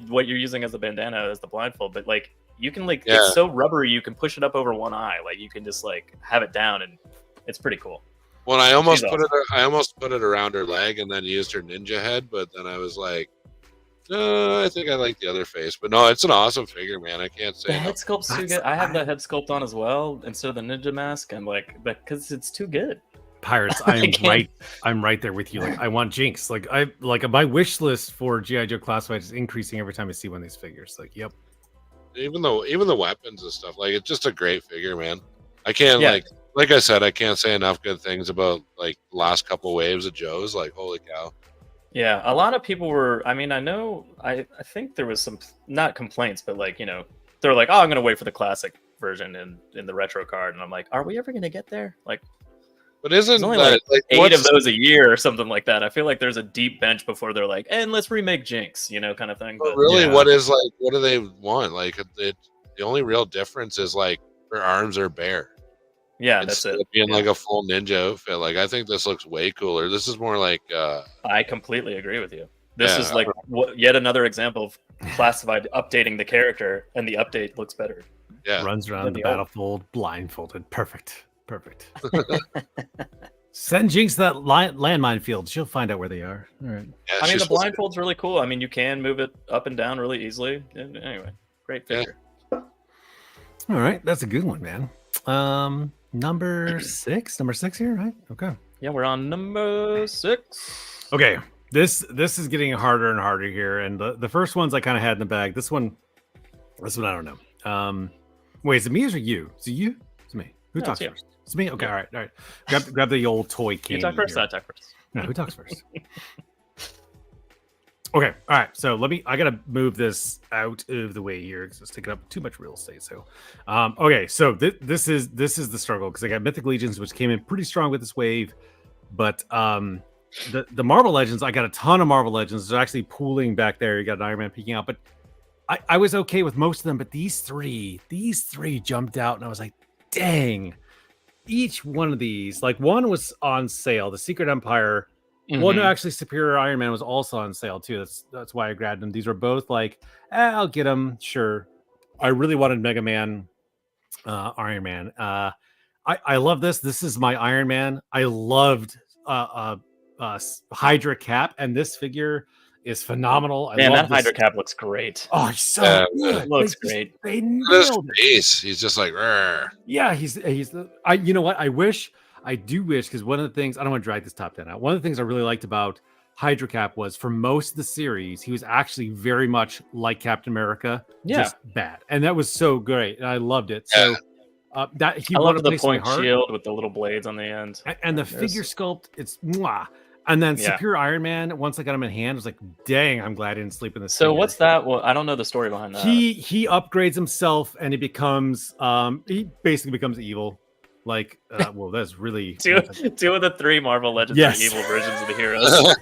what you're using as the bandana as the blindfold, but like you can it's so rubbery you can push it up over one eye, like you can just like have it down, and it's pretty cool. Well, I almost put it around her leg and then used her ninja head, but then I was like, no, I think I like the other face. But no, it's an awesome figure, man. I can't say the head sculpt's too good. I have the head sculpt on as well instead of the ninja mask. I'm like, because it's too good. Pirates, I'm right there with you. Like I want Jinx. Like my wish list for G.I. Joe Classified is increasing every time I see one of these figures. Like, yep. Even the weapons and stuff, like it's just a great figure, man. I can't like I said, I can't say enough good things about like the last couple waves of Joes. Like, holy cow. Yeah, a lot of people were. I mean, I think there was some not complaints, but like they're like, oh, I'm gonna wait for the classic version in the retro card, and I'm like, are we ever gonna get there? Like, but isn't only like 8 of those a year or something like that? I feel like there's a deep bench before they're like, and let's remake Jinx, kind of thing. But really, what do they want? Like, the only real difference is like her arms are bare. Yeah, that's it. Being like a full ninja outfit, like I think this looks way cooler. This is more like. I completely agree with you. This is like yet another example of Classified updating the character, and the update looks better. Yeah, runs around the battlefield blindfolded. Perfect. Perfect. Send Jinx to that landmine field. She'll find out where they are. All right. Yeah, I mean, she's the blindfold's really cool. I mean, you can move it up and down really easily. Anyway, great figure. All right, that's a good one, man. Number six here, right? Okay. Yeah, we're on number 6. Okay. This is getting harder and harder here, and the first ones I kind of had in the bag. This one I don't know. Wait, is it me or is it you? Is it you? It's me. Who talks first? It's me. Okay, Yeah. all right. Grab the old toy candy. You talk first. here. I talk first. No, who talks first? Okay, all right. So I gotta move this out of the way here because it's taking up too much real estate. So, okay. So this is the struggle because I got Mythic Legions, which came in pretty strong with this wave, but the Marvel Legends, I got a ton of Marvel Legends. They're actually pooling back there. You got an Iron Man peeking out, but I was okay with most of them. But these three jumped out, and I was like, dang. Each one of these, like one was on sale. The Secret Empire. Well, no, actually, Superior Iron Man was also on sale too. That's why I grabbed them. These were both like, I'll get them. Sure. I really wanted Mega Man, Iron Man. I love this. This is my Iron Man. I loved Hydra Cap, and this figure is phenomenal. Man, love that Hydra Cap looks great. Oh, he's so good. It looks great. They his nailed it. face. He's just like, "Rrr." Yeah, you know what? I do wish, because one of the things, I don't want to drag this top 10 out. One of the things I really liked about Hydra Cap was for most of the series, he was actually very much like Captain America, just bad. And that was so great. And I loved it. So that he I love won a the place in my point heart. shield with the little blades on the end. And the figure sculpt, it's mwah. And then Superior Iron Man, once I got him in hand, I was like, dang, I'm glad I didn't sleep in this. So figure. what's that? Well, I don't know the story behind that. He upgrades himself and he becomes he basically becomes evil. Like, well, that's really two of the 3 Marvel Legends are evil versions of the heroes.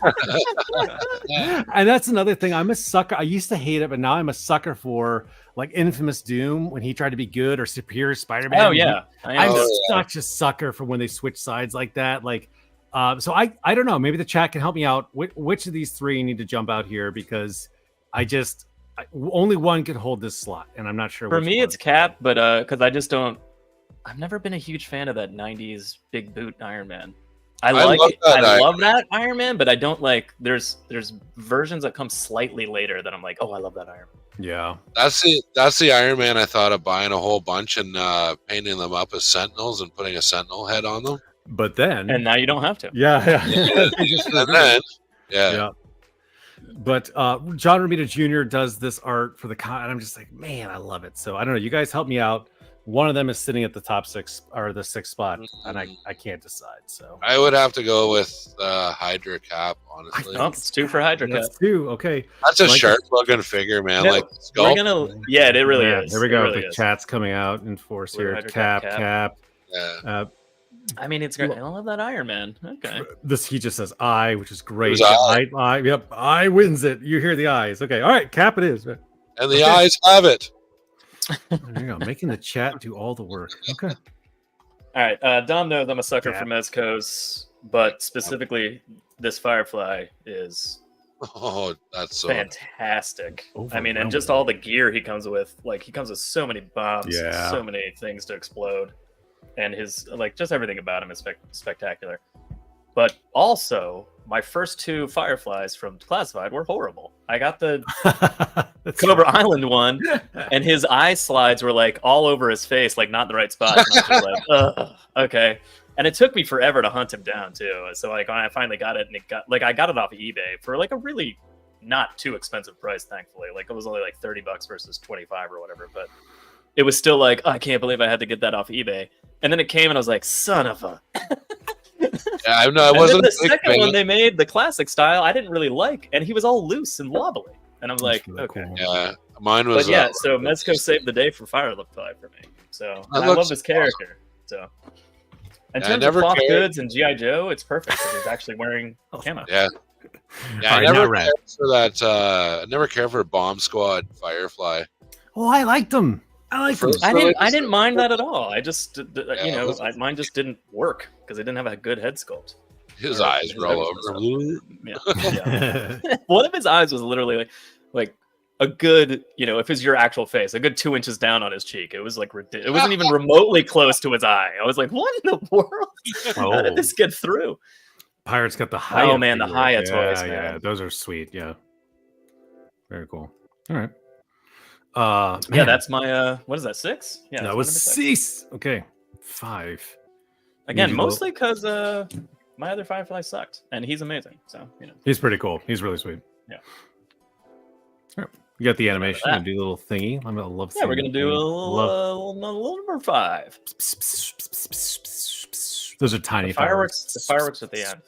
And that's another thing. I'm a sucker. I used to hate it, but now I'm a sucker for like Infamous Doom when he tried to be good, or Superior Spider-Man. Oh yeah, I'm such a sucker for when they switch sides like that. Like, so I don't know. Maybe the chat can help me out. Which of these 3 need to jump out here, because only one could hold this slot, and I'm not sure. For me, it's Cap, but because I've never been a huge fan of that 90s big boot Iron Man. I love that Iron Man, but I don't like there's versions that come slightly later that I'm like, oh, I love that Iron Man. Yeah. That's the Iron Man I thought of buying a whole bunch and painting them up as Sentinels and putting a Sentinel head on them. But then and now you don't have to. Yeah. And then yeah. But John Romita Jr. does this art for the con, and I'm just like, man, I love it. So I don't know. You guys help me out. One of them is sitting at the top 6 or the 6th spot, and I can't decide. So I would have to go with Hydra Cap, honestly. It's 2 for Hydra Cap. That's 2. Okay. That's a sharp looking figure, man. Like we're gonna, it really is. There we go. Really the is. chat's coming out in force here. Cap. Yeah. I mean, it's great. I love that Iron Man. Okay. He just says I, which is great. I wins it. You hear the eyes. Okay. All right. Cap it is. And the eyes have it. There you go. Making the chat do all the work. Okay. All right. Dom knows I'm a sucker for Mezco's, but specifically this Firefly is that's so fantastic. I mean, and just all the gear he comes with. Like, he comes with so many bombs, so many things to explode. And his, like, just everything about him is spectacular. But also, my first 2 Fireflies from Classified were horrible. I got the Cobra Island one, and his eye slides were like all over his face, like not in the right spot. And I was just like, ugh, okay. And it took me forever to hunt him down too. So like when I finally got it, and I got it off of eBay for like a really not too expensive price, thankfully. Like it was only like $30 versus 25 or whatever, but it was still like, oh, I can't believe I had to get that off eBay. And then it came, and I was like, son of a. I know. I wasn't the second one they made, the classic style, I didn't really like, and he was all loose and wobbly, and I was like, really okay, cool. Yeah, mine was. But so Mezco saved the day for Firefly for me. So I love this character. So in terms of cloth goods and GI Joe, it's perfect because he's actually wearing camo. Yeah. I never cared for that. I never cared for Bomb Squad Firefly. Oh, I liked them. I didn't mind that at all. I just, mine just didn't work because it didn't have a good head sculpt. His eyes were all over. Yeah. One of his eyes was literally like a good, if it's your actual face, a good 2 inches down on his cheek. It was like it wasn't even remotely close to his eye. I was like, what in the world? How did this get through? Pirate's got the Haya. Oh man, the Haya toys, man. Yeah, those are sweet. Yeah, very cool. All right. Yeah, that's my what is that, 6? Yeah, that was 6. Okay, 5. Again, mostly because my other Firefly sucked, and he's amazing. So he's pretty cool. He's really sweet. Yeah. All right. You got the animation. You do a little thingy. I'm gonna love. Yeah, we're gonna do a little number 5. Those are tiny fireworks. The fireworks at the end.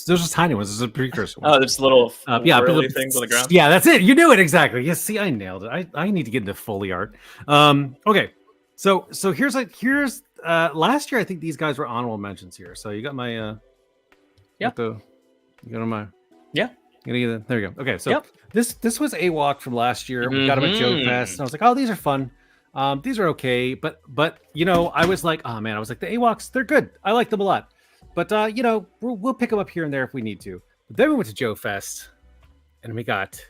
Those are tiny ones. This is a precursor. Oh, there's little whirly things on the ground. Yeah, that's it. You knew it exactly. Yes, see, I nailed it. I need to get into Foley art. Okay, so here's last year I think these guys were honorable mentions here. So you got my you got my there you go. Okay, so this was AWOC from last year. We got them at Joe Fest, and I was like, oh, these are fun. These are okay, but I was like, oh man, I was like, the AWOCs, they're good. I like them a lot, but we'll pick them up here and there if we need to. But then we went to Joe Fest, and we got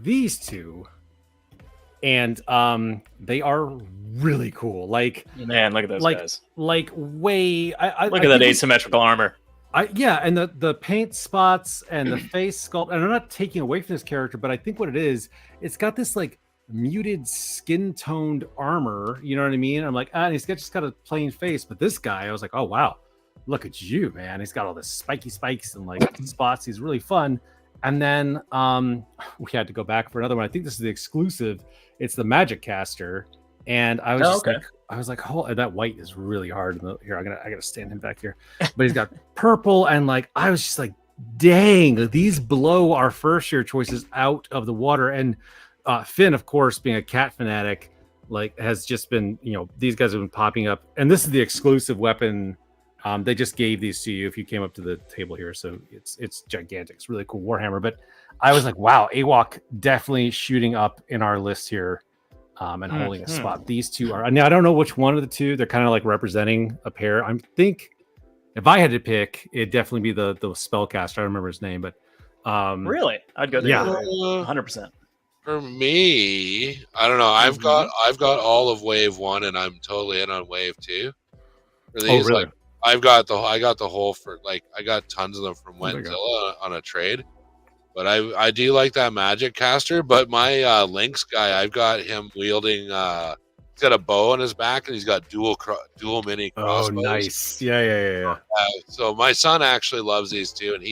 these two, and they are really cool. Like, man, look at those guys. Like way. Look at that asymmetrical armor. And the paint spots and the face sculpt, and I'm not taking away from this character, but I think what it is, it's got this like muted skin toned armor, you know what I mean? I'm like, and he's just got a plain face, but this guy, I was like, oh wow, look at you, man. He's got all this spiky spikes and like spots. He's really fun. And then we had to go back for another one. I think this is the exclusive. It's the Magic Caster. And I was like, oh, that white is really hard. Here, I gotta stand him back here. But he's got purple, and like I was just like, dang, these blow our first year choices out of the water. And Finn, of course, being a cat fanatic, like has just been, these guys have been popping up. And this is the exclusive weapon. They just gave these to you if you came up to the table here. So it's gigantic. It's really cool Warhammer. But I was like, wow, AWOC definitely shooting up in our list here. And holding a spot. These two are. Now I don't know which one of the two. They're kind of like representing a pair. I think if I had to pick, it'd definitely be the spellcaster. I don't remember his name, but really, I'd go there. 100%. For me, I don't know. I've got all of Wave 1, and I'm totally in on Wave 2. For these, really? Like, I got the whole for like I got tons of them from Wentzilla on a trade. But I do like that Magic Caster. But my Lynx guy, I've got him wielding. He's got a bow on his back, and he's got dual mini crossbows. Oh, nice! Yeah. So my son actually loves these two, and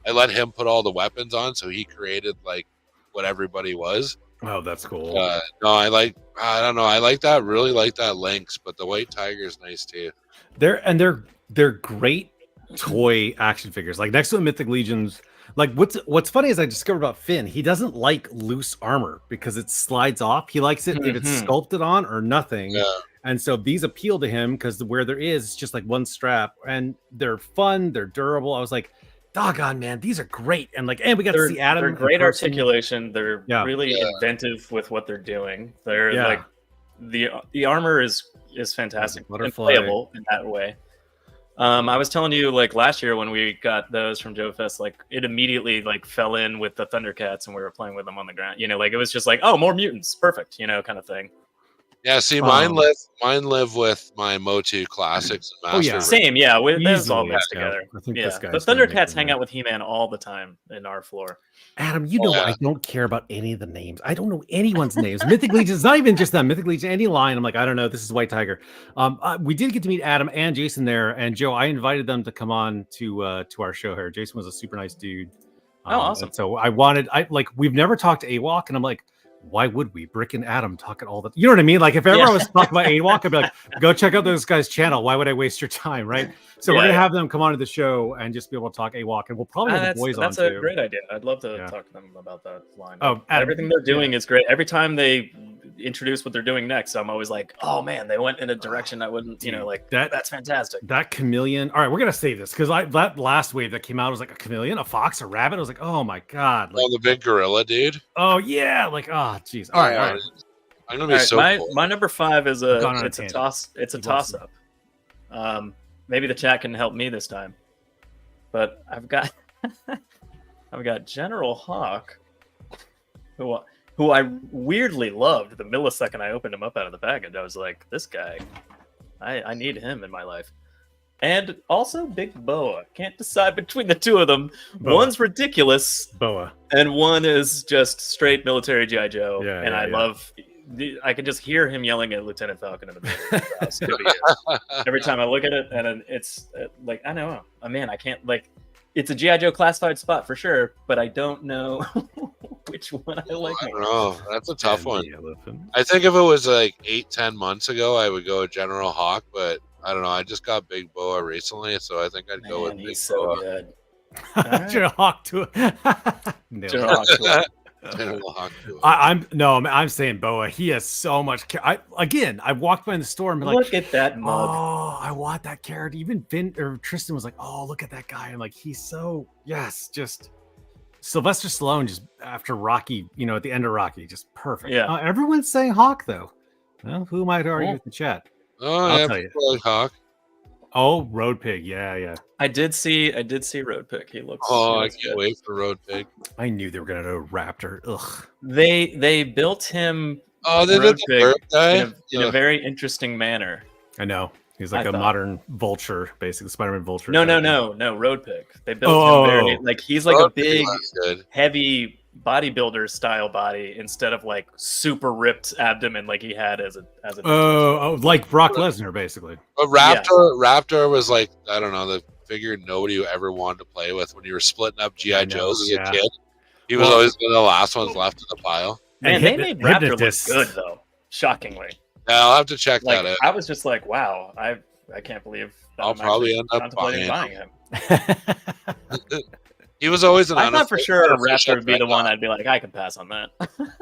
I let him put all the weapons on, so he created like what everybody was. Oh, that's cool. No, I don't know. I like that. Really like that Lynx, but the White Tiger is nice too. They're great toy action figures. Like next to the Mythic Legions. Like what's funny is I discovered about Finn, he doesn't like loose armor because it slides off. He likes it if it's sculpted on or nothing. Yeah. And so these appeal to him because where there is, it's just like one strap, and they're fun, they're durable. I was like, doggone man, these are great. And we got to see Adam. They're great articulation. They're really inventive with what they're doing. They're like the armor is fantastic and playable in that way. I was telling you, like last year when we got those from Joe Fest, like it immediately like fell in with the Thundercats, and we were playing with them on the ground. Like it was just like, oh, more mutants, perfect, kind of thing. Yeah, see, mine live with my Motu Classics and Master. Oh yeah, same. Yeah, those all mixed together. I think the Thundercats hang out with He-Man all the time in our floor. Adam, I don't care about any of the names. I don't know anyone's names. Mythic Legion is not even just that. Mythic Legion, any line, I'm like, I don't know. This is White Tiger. We did get to meet Adam and Jason there, and Joe. I invited them to come on to our show here. Jason was a super nice dude. Awesome. So we've never talked to AWOC, and I'm like, why would we? Brick and Adam talking all the, you know what I mean? Like if ever I was talking about AWOC, I'd be like, go check out this guy's channel. Why would I waste your time? Right. So we're going to have them come onto the show and just be able to talk AWOC, and we'll probably have the boys on too. That's a great idea. I'd love to talk to them about that line. Oh, everything they're doing is great. Every time they introduce what they're doing next, I'm always like, oh man, they went in a direction I wouldn't, that's fantastic. That chameleon. All right, we're going to save this because that last wave that came out was like a chameleon, a fox, a rabbit. I was like, oh my God. The big gorilla dude. Oh yeah. Geez. All right. I'm going to be cool. My number 5 is a toss. It's a toss up. Maybe the chat can help me this time, but I've got General Hawk who I weirdly loved the millisecond I opened him up out of the package. I was like, this guy, I need him in my life. And also Big Boa. Can't decide between the two of them. Boa. One's ridiculous, Boa. and one is just straight military G.I. Joe. Yeah, and yeah, I yeah. love. I can just hear him yelling at Lieutenant Falcon in the middle every time I look at it, and it's like I know, man, I can't like. It's a G.I. Joe classified spot for sure, but I don't know which one I like. I don't know. That's a tough one. Elephant. I think if it was like 8-10 months ago, I would go with General Hawk, but I don't know. I just got Big Boa recently, so I think I'd go with Man, Big he's so Boa. good. Alright. General Hawk to General Hawk to it. General Hawk too. I'm saying Boa. He has so much. I walked by in the store and been like, Look at that mug. oh, I want that character. Even Vin or Tristan was like, oh, look at that guy. I'm like, he's so just Sylvester Stallone just after Rocky, at the end of Rocky, just perfect. Yeah. Everyone's saying Hawk though. Well, who am I to argue with the chat? Oh, I'll yeah, tell you. people like Hawk. Oh, Road Pig. Yeah. I did see Road Pig. He looks. Oh, he I looks can't good. wait for Road Pig. I knew they were gonna do Raptor. Ugh. They built him Oh, they Road did the Pig bird guy. in a very interesting manner. I know. He's like I a thought. modern vulture, basically Spider-Man vulture. No, Road Pig. They built him very like he's like a Road Pig big, was good. heavy bodybuilder style body instead of like super ripped abdomen like he had as a. Oh, like Brock Lesnar, basically. But Raptor was like, I don't know, the figure nobody ever wanted to play with when you were splitting up G.I. I know, Joes as yeah. a kid. He was always one of the last ones left in the pile. Man, And they made Raptor look Hypnotist. good though. Shockingly, Yeah, I'll have to check like that out. I was just like, wow, I can't believe that I'll I'm probably actually end up contemplating buying him. He was always an I thought for sure unofficial Raptor would be the one Dreadnought. I'd be like, I can pass on that.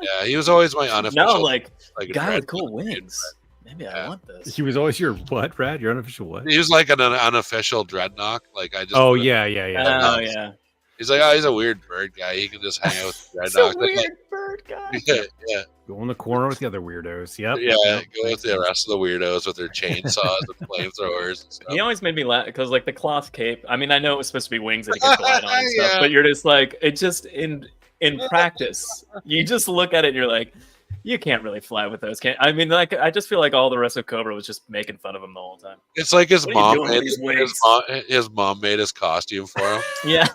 Yeah, he was always my unofficial. No, like a guy with Dreadnought. cool wings. Maybe I Yeah. want this. He was always your what, Brad? Your unofficial what? He was like an unofficial Dreadnought. Like I just. Oh put it- yeah. Oh yeah. He's like, oh, he's a weird bird guy. He can just hang out with the It's a Dreadnought. weird bird guy. Yeah. Go in the corner with the other weirdos. Yep. Yeah, go with the rest of the weirdos with their chainsaws and flamethrowers and stuff. He always made me laugh because like the cloth cape. I mean, I know it was supposed to be wings that he could glide on and stuff, Yeah. but you're just like it just in practice. You just look at it and you're like, you can't really fly with those. Can't I mean like I just feel like all the rest of Cobra was just making fun of him the whole time. It's like his What are you mom doing made with these wings? his mom made his costume for him. Yeah.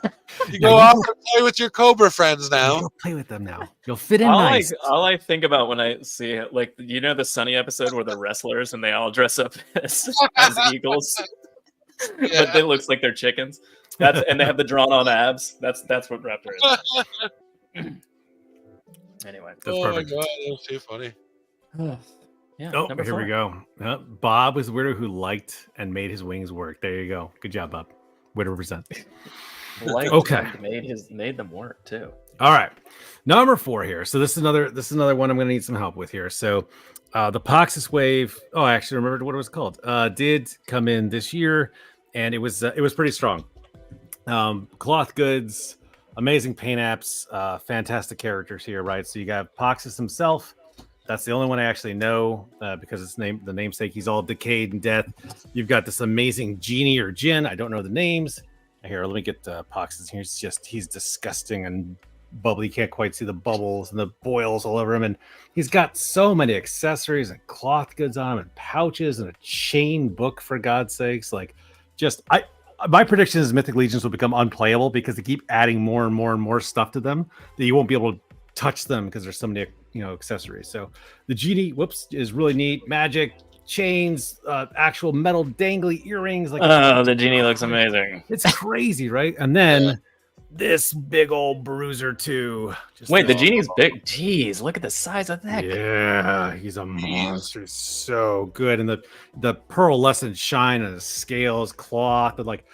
You go off and play with your Cobra friends now. Go play with them now. You'll fit in all nice. I think about when I see it, like the Sunny episode where they're wrestlers and they all dress up as eagles, Yeah. but it looks like they're chickens. And they have the drawn on abs. That's what Raptor is. Anyway, That's oh perfect. my god, that was too funny. yeah. Oh, number here 4. we go. Bob was the weirdo who liked and made his wings work. There you go. Good job, Bob. Way to represent. Liked Okay. and made them work too. All right, number 4 here. So this is another one I'm going to need some help with here. So the Poxis Wave. Oh, I actually remembered what it was called. Did come in this year, and it was pretty strong. Cloth goods, amazing paint apps, fantastic characters here, right? So you got Poxis himself. That's the only one I actually know because it's the namesake. He's all decayed and death. You've got this amazing genie or Jin. I don't know the names. Here, let me get Poxis here. He's disgusting and bubbly. You can't quite see the bubbles and the boils all over him. And he's got so many accessories and cloth goods on him and pouches and a chain book, for God's sakes. Like, my prediction is Mythic Legions will become unplayable because they keep adding more and more and more stuff to them that you won't be able to touch them because there's so many accessories. So the genie is really neat. Magic, chains, actual metal dangly earrings. Like, Oh, the genie looks amazing. it's crazy, right? And then this big old bruiser too. Wait, the genie's big. Jeez, look at the size of that. Yeah, he's a monster. He's so good. And the pearlescent shine and the scales, cloth, and like,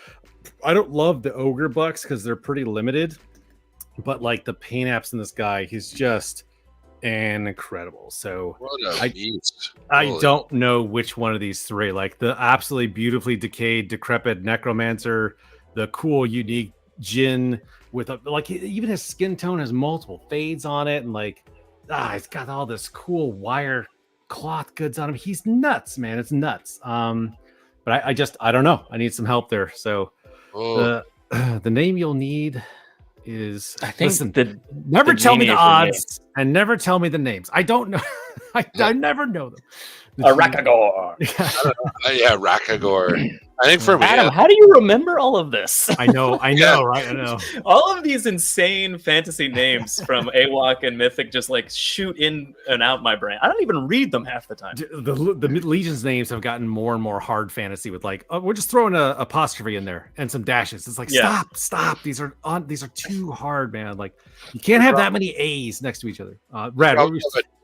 I don't love the ogre bucks because they're pretty limited, but like the paint apps in this guy, he's just incredible. So What a beast. I Holy- don't know which one of these three, like the absolutely beautifully decayed, decrepit necromancer, the cool, unique Jin with even his skin tone has multiple fades on it, and he's got all this cool wire cloth goods on him. He's nuts, man. It's nuts. But I don't know. I need some help there. So Oh, the name you'll need is. I think Listen, never tell me genie the is the odds and never tell me the names. I don't know. I never know them. Rakagor. Yeah, Rakagor. I think for me, Adam, how do you remember all of this? I know, Yeah. right? I know. All of these insane fantasy names from AWOC and Mythic just like shoot in and out my brain. I don't even read them half the time. The Legion's names have gotten more and more hard fantasy with like, oh, we're just throwing a apostrophe in there and some dashes. It's like, stop. These are too hard, man. Like, you can't have that many A's next to each other. Red.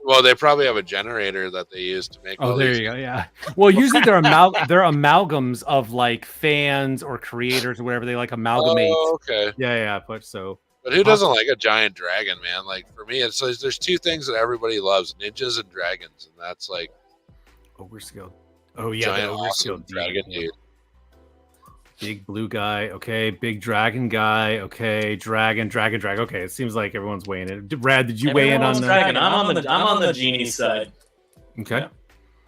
Well, they probably have a generator that they use to make. Oh, there you go. Yeah. Well, usually they're amalgams of like fans or creators or whatever. They like amalgamate. Oh, okay. Yeah. But who doesn't like a giant dragon, man? Like for me, it's like there's two things that everybody loves: ninjas and dragons, and that's like overskilled. Oh yeah, giant overskilled awesome dragon dude. Big blue guy, okay. Big dragon guy, okay. Dragon. Okay, it seems like everyone's weighing it. Brad, did you weigh in on the dragon? I'm on the genie side. Okay. Yeah.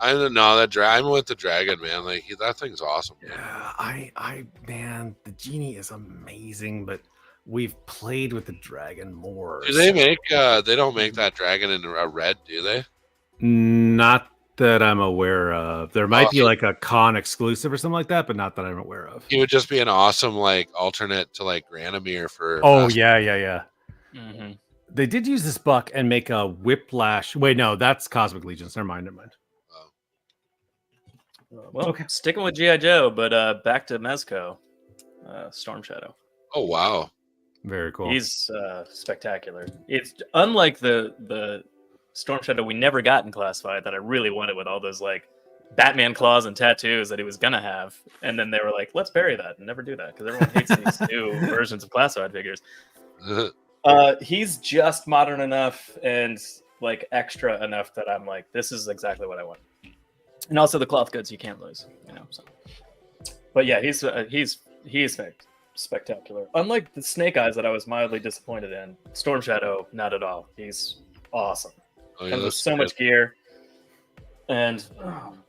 I'm with the dragon, man. Like that thing's awesome. Yeah, man, the genie is amazing, but we've played with the dragon more. Do they make? They don't make that dragon in a red, do they? Not that I'm aware of. There might be like a con exclusive or something like that, but not that I'm aware of. He would just be an awesome like alternate to like Granomir for. Oh yeah. Mm-hmm. They did use this buck and make a whiplash. Wait, no, that's Cosmic Legions. Never mind. Well, sticking with G.I. Joe, but back to Mezco, Storm Shadow. Oh wow, very cool. He's spectacular. It's unlike the Storm Shadow we never got in Classified that I really wanted with all those like Batman claws and tattoos that he was gonna have, and then they were like, let's bury that and never do that because everyone hates these new versions of Classified figures. He's just modern enough and like extra enough that I'm like, this is exactly what I want. And also the cloth goods you can't lose, So. But yeah, he's spectacular. Unlike the Snake Eyes that I was mildly disappointed in, Storm Shadow not at all. He's awesome. Comes with so much gear, and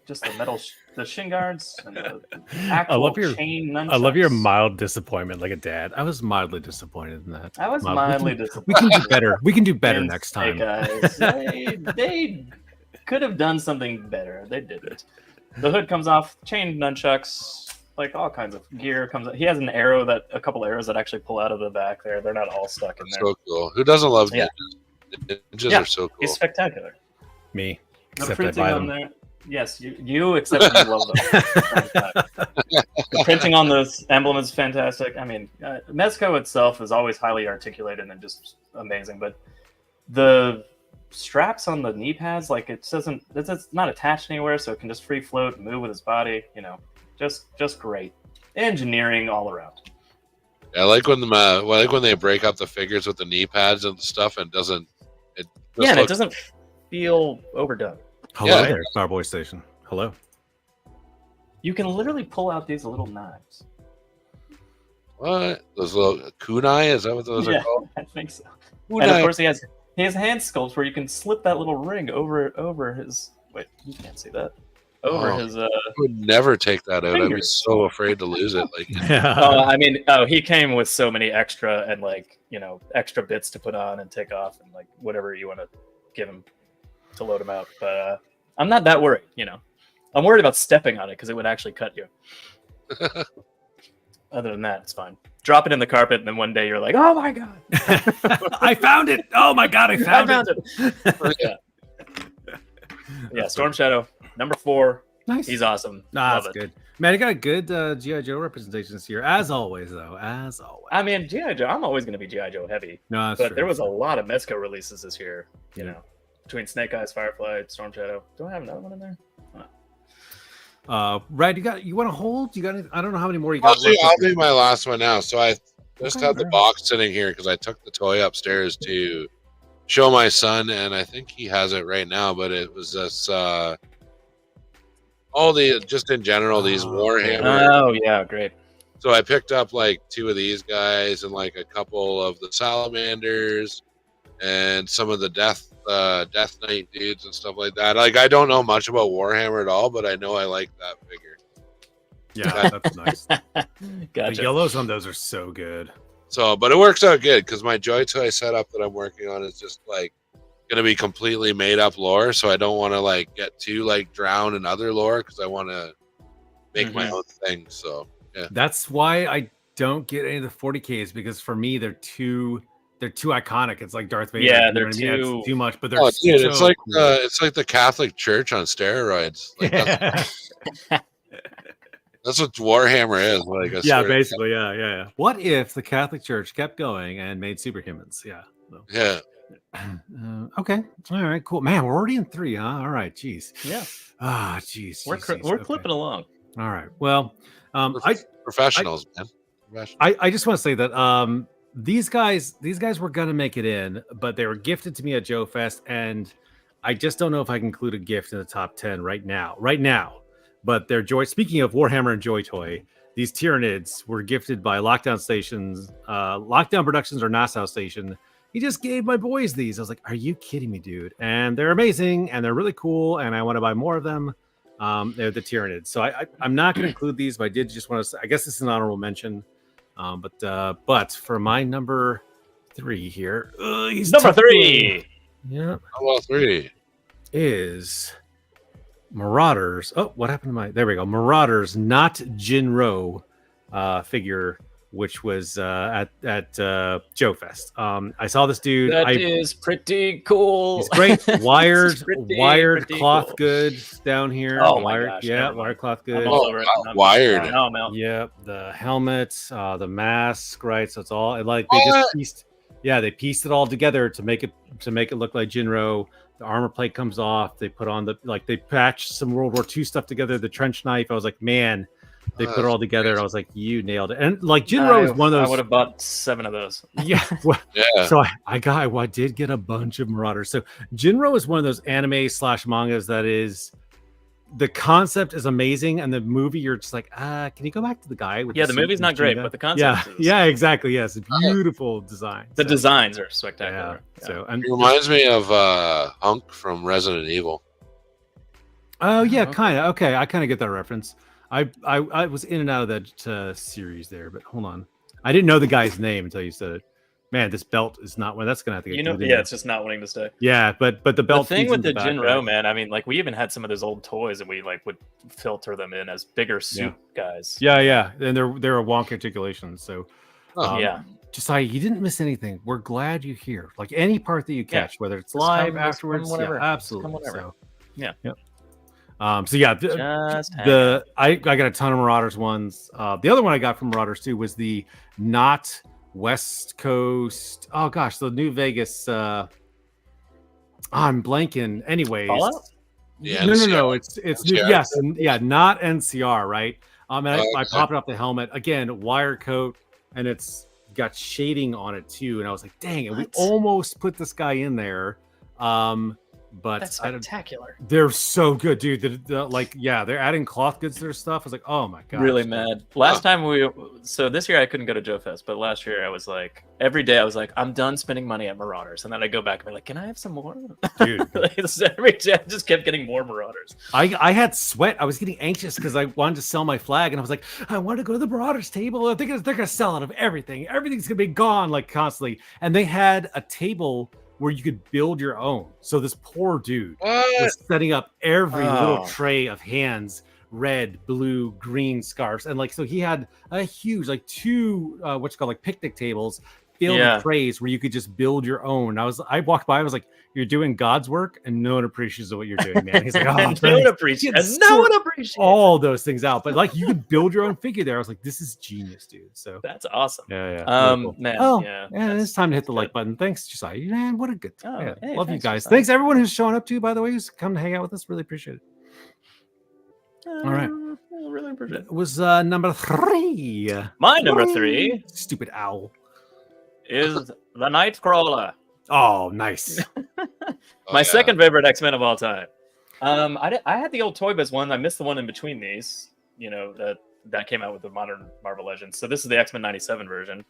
just the metal, the shin guards, and the actual chain nunchucks. I love your mild disappointment, like a dad. I was mildly disappointed in that. I was mildly disappointed. We can do better. We can do better next time. They could have done something better. They didn't. The hood comes off, chain nunchucks, like all kinds of gear comes. He has a couple arrows that actually pull out of the back there. They're not all stuck in there. So cool. Who doesn't love ninjas? Ninjas are so cool. He's spectacular. Me. The printing on there. Yes, you except you love them. The printing on this emblem is fantastic. I mean, Mezco itself is always highly articulated and just amazing, but the straps on the knee pads, like it's not attached anywhere, so it can just free float and move with his body. Just great engineering all around. Yeah, I like when they break up the figures with the knee pads and stuff, and it doesn't feel overdone. Hello there, Starboy Station. Hello. You can literally pull out these little knives. What? Those little kunai? Is that what those are called? I think so. Kunai. And of course, he has hand sculpts where you can slip that little ring over his. Wait, you can't see that. His. I would never take that out. I'd be so afraid to lose it. Like, he came with so many extra and extra bits to put on and take off and like whatever you want to give him to load him out. But I'm not that worried. I'm worried about stepping on it because it would actually cut you. Other than that, it's fine. Drop it in the carpet, and then one day you're like, "Oh my god, I found it! Oh my god, I found it!" Yeah, Storm Shadow, number 4. Nice. He's awesome. That's good. Man, you got a good G.I. Joe representation this year, as always, though. As always. I mean, G.I. Joe. I'm always going to be G.I. Joe heavy. No, that's but true. There was a lot of Mezco releases this year. Between Snake Eyes, Firefly, Storm Shadow. Do I have another one in there? Brad, you want to hold? You got? I don't know how many more you got. I'll do my last one now. So I just had the box sitting here because I took the toy upstairs to show my son, and I think he has it right now. But it was this just in general these Warhammer. Oh yeah, great. So I picked up like 2 of these guys and like a couple of the Salamanders and some of the Death Knight dudes and stuff like that. Like, I don't know much about Warhammer at all, but I know I like that figure. Yeah, that's nice. Gotcha. The yellows on those are so good. So, but it works out good because my Joy Toy setup that I'm working on is just like gonna be completely made up lore. So I don't want to like get too like drowned in other lore because I want to make my own thing. So yeah, That's why I don't get any of the 40Ks because for me they're too iconic. It's like Darth Vader. Yeah, you know they're what I mean? too It's too much, but they're oh, dude, so it's like cool. it's like the Catholic Church on steroids. Like, that's what Warhammer is. Like, Yeah, basically, yeah. What if the Catholic Church kept going and made superhumans? Yeah. So. Yeah. Okay. All right. Cool. Man, we're already in 3, huh? All right. Jeez. Yeah. Ah, jeez. We're clipping along. All right. Well, Professionals, man. I just want to say that these guys were gonna make it in, but they were gifted to me at Joe Fest, and I just don't know if I can include a gift in the top 10 right now. But they're Speaking of Warhammer and Joy Toy, these Tyranids were gifted by Lockdown Productions or Nassau Station. He just gave my boys these. I was like, are you kidding me, dude? And they're amazing and they're really cool, and I want to buy more of them. They're the Tyranids. So I'm not going to include these, but I did just want to say, I guess this is an honorable mention. But for my number 3 here, he's number 3. Yeah. Well, 3 is Marauders. Oh, what happened to my? There we go. Marauders, not Jinro figure, which was at Joe Fest. I saw this dude. That is pretty cool. He's great. Wired pretty cloth cool. goods down here. Oh wired, my gosh, yeah, wired cloth goods. wired. Yep, the helmets, the mask, right? So it's all like they just pieced. Yeah, they pieced it all together to make it look like Jinro. The armor plate comes off. They put on they patched some World War II stuff together. The trench knife. I was like, man, they put it all together. And I was like, you nailed it. And like Jinro is one of those. I would have bought 7 of those. Yeah. Well, yeah. So I did get a bunch of Marauders. So Jinro is one of those anime/mangas that is. The concept is amazing, and the movie you're just like, can you go back to the guy? With the movie's not great, but the concept is. Yeah, exactly. Yes, beautiful design. The designs are spectacular. Yeah. So it reminds me of Hunk from Resident Evil. Oh yeah, kind of. Okay, I kind of get that reference. I was in and out of that series there, but hold on, I didn't know the guy's name until you said it. Man, this belt is not one. That's gonna have to get. It's just not wanting to stay. Yeah, but the belt. The thing with the Jinro, man, I mean, like we even had some of those old toys, and we like would filter them in as bigger suit guys. Yeah, and they're a wonk articulation. So, yeah. Josiah, you didn't miss anything. We're glad you're here. Like any part that you catch, whether it's live afterwards, whatever. Absolutely. Whatever. So, yeah. So yeah, I got a ton of Marauders ones. The other one I got from Marauders too was the not West Coast. Oh gosh, the New Vegas. I'm blanking. Anyways, yeah, no. It's new, yes, not NCR, right? And I popped off the helmet again, wire coat, and it's got shading on it too. And I was like, dang it, we almost put this guy in there. But that's spectacular. They're so good, dude. They're adding cloth goods to their stuff. I was like, oh my god, really mad. Last time so this year I couldn't go to Joe Fest, but last year I was like, every day I was like, I'm done spending money at Marauders, and then I go back and be like, can I have some more, dude? Every day I just kept getting more Marauders. I had sweat. I was getting anxious because I wanted to sell my flag, and I was like, I want to go to the Marauders table. They're gonna sell out of everything. Everything's gonna be gone like constantly, and they had a table where you could build your own. So this poor dude was setting up every little tray of hands, red, blue, green scarves. And so he had a huge, 2, picnic tables filled with trays where you could just build your own. I walked by, I was like, you're doing God's work and no one appreciates what you're doing, man. He's like, no one appreciates all those things out. But you could build your own figure there. I was like, this is genius, dude. So that's awesome. Yeah. Cool. Man. It's time to hit the like button. Thanks, Josiah. Man, what a good time. Hey, love you guys. Thanks everyone who's showing up too, by the way, who's come to hang out with us. Really appreciate it. All right. I really appreciate it. It was number 3. My number 3. Stupid owl. Is the Nightcrawler. Oh, nice. My second favorite X-Men of all time. I had the old Toy Biz one. I missed the one in between these. That came out with the modern Marvel Legends. So this is the X-Men 97 version.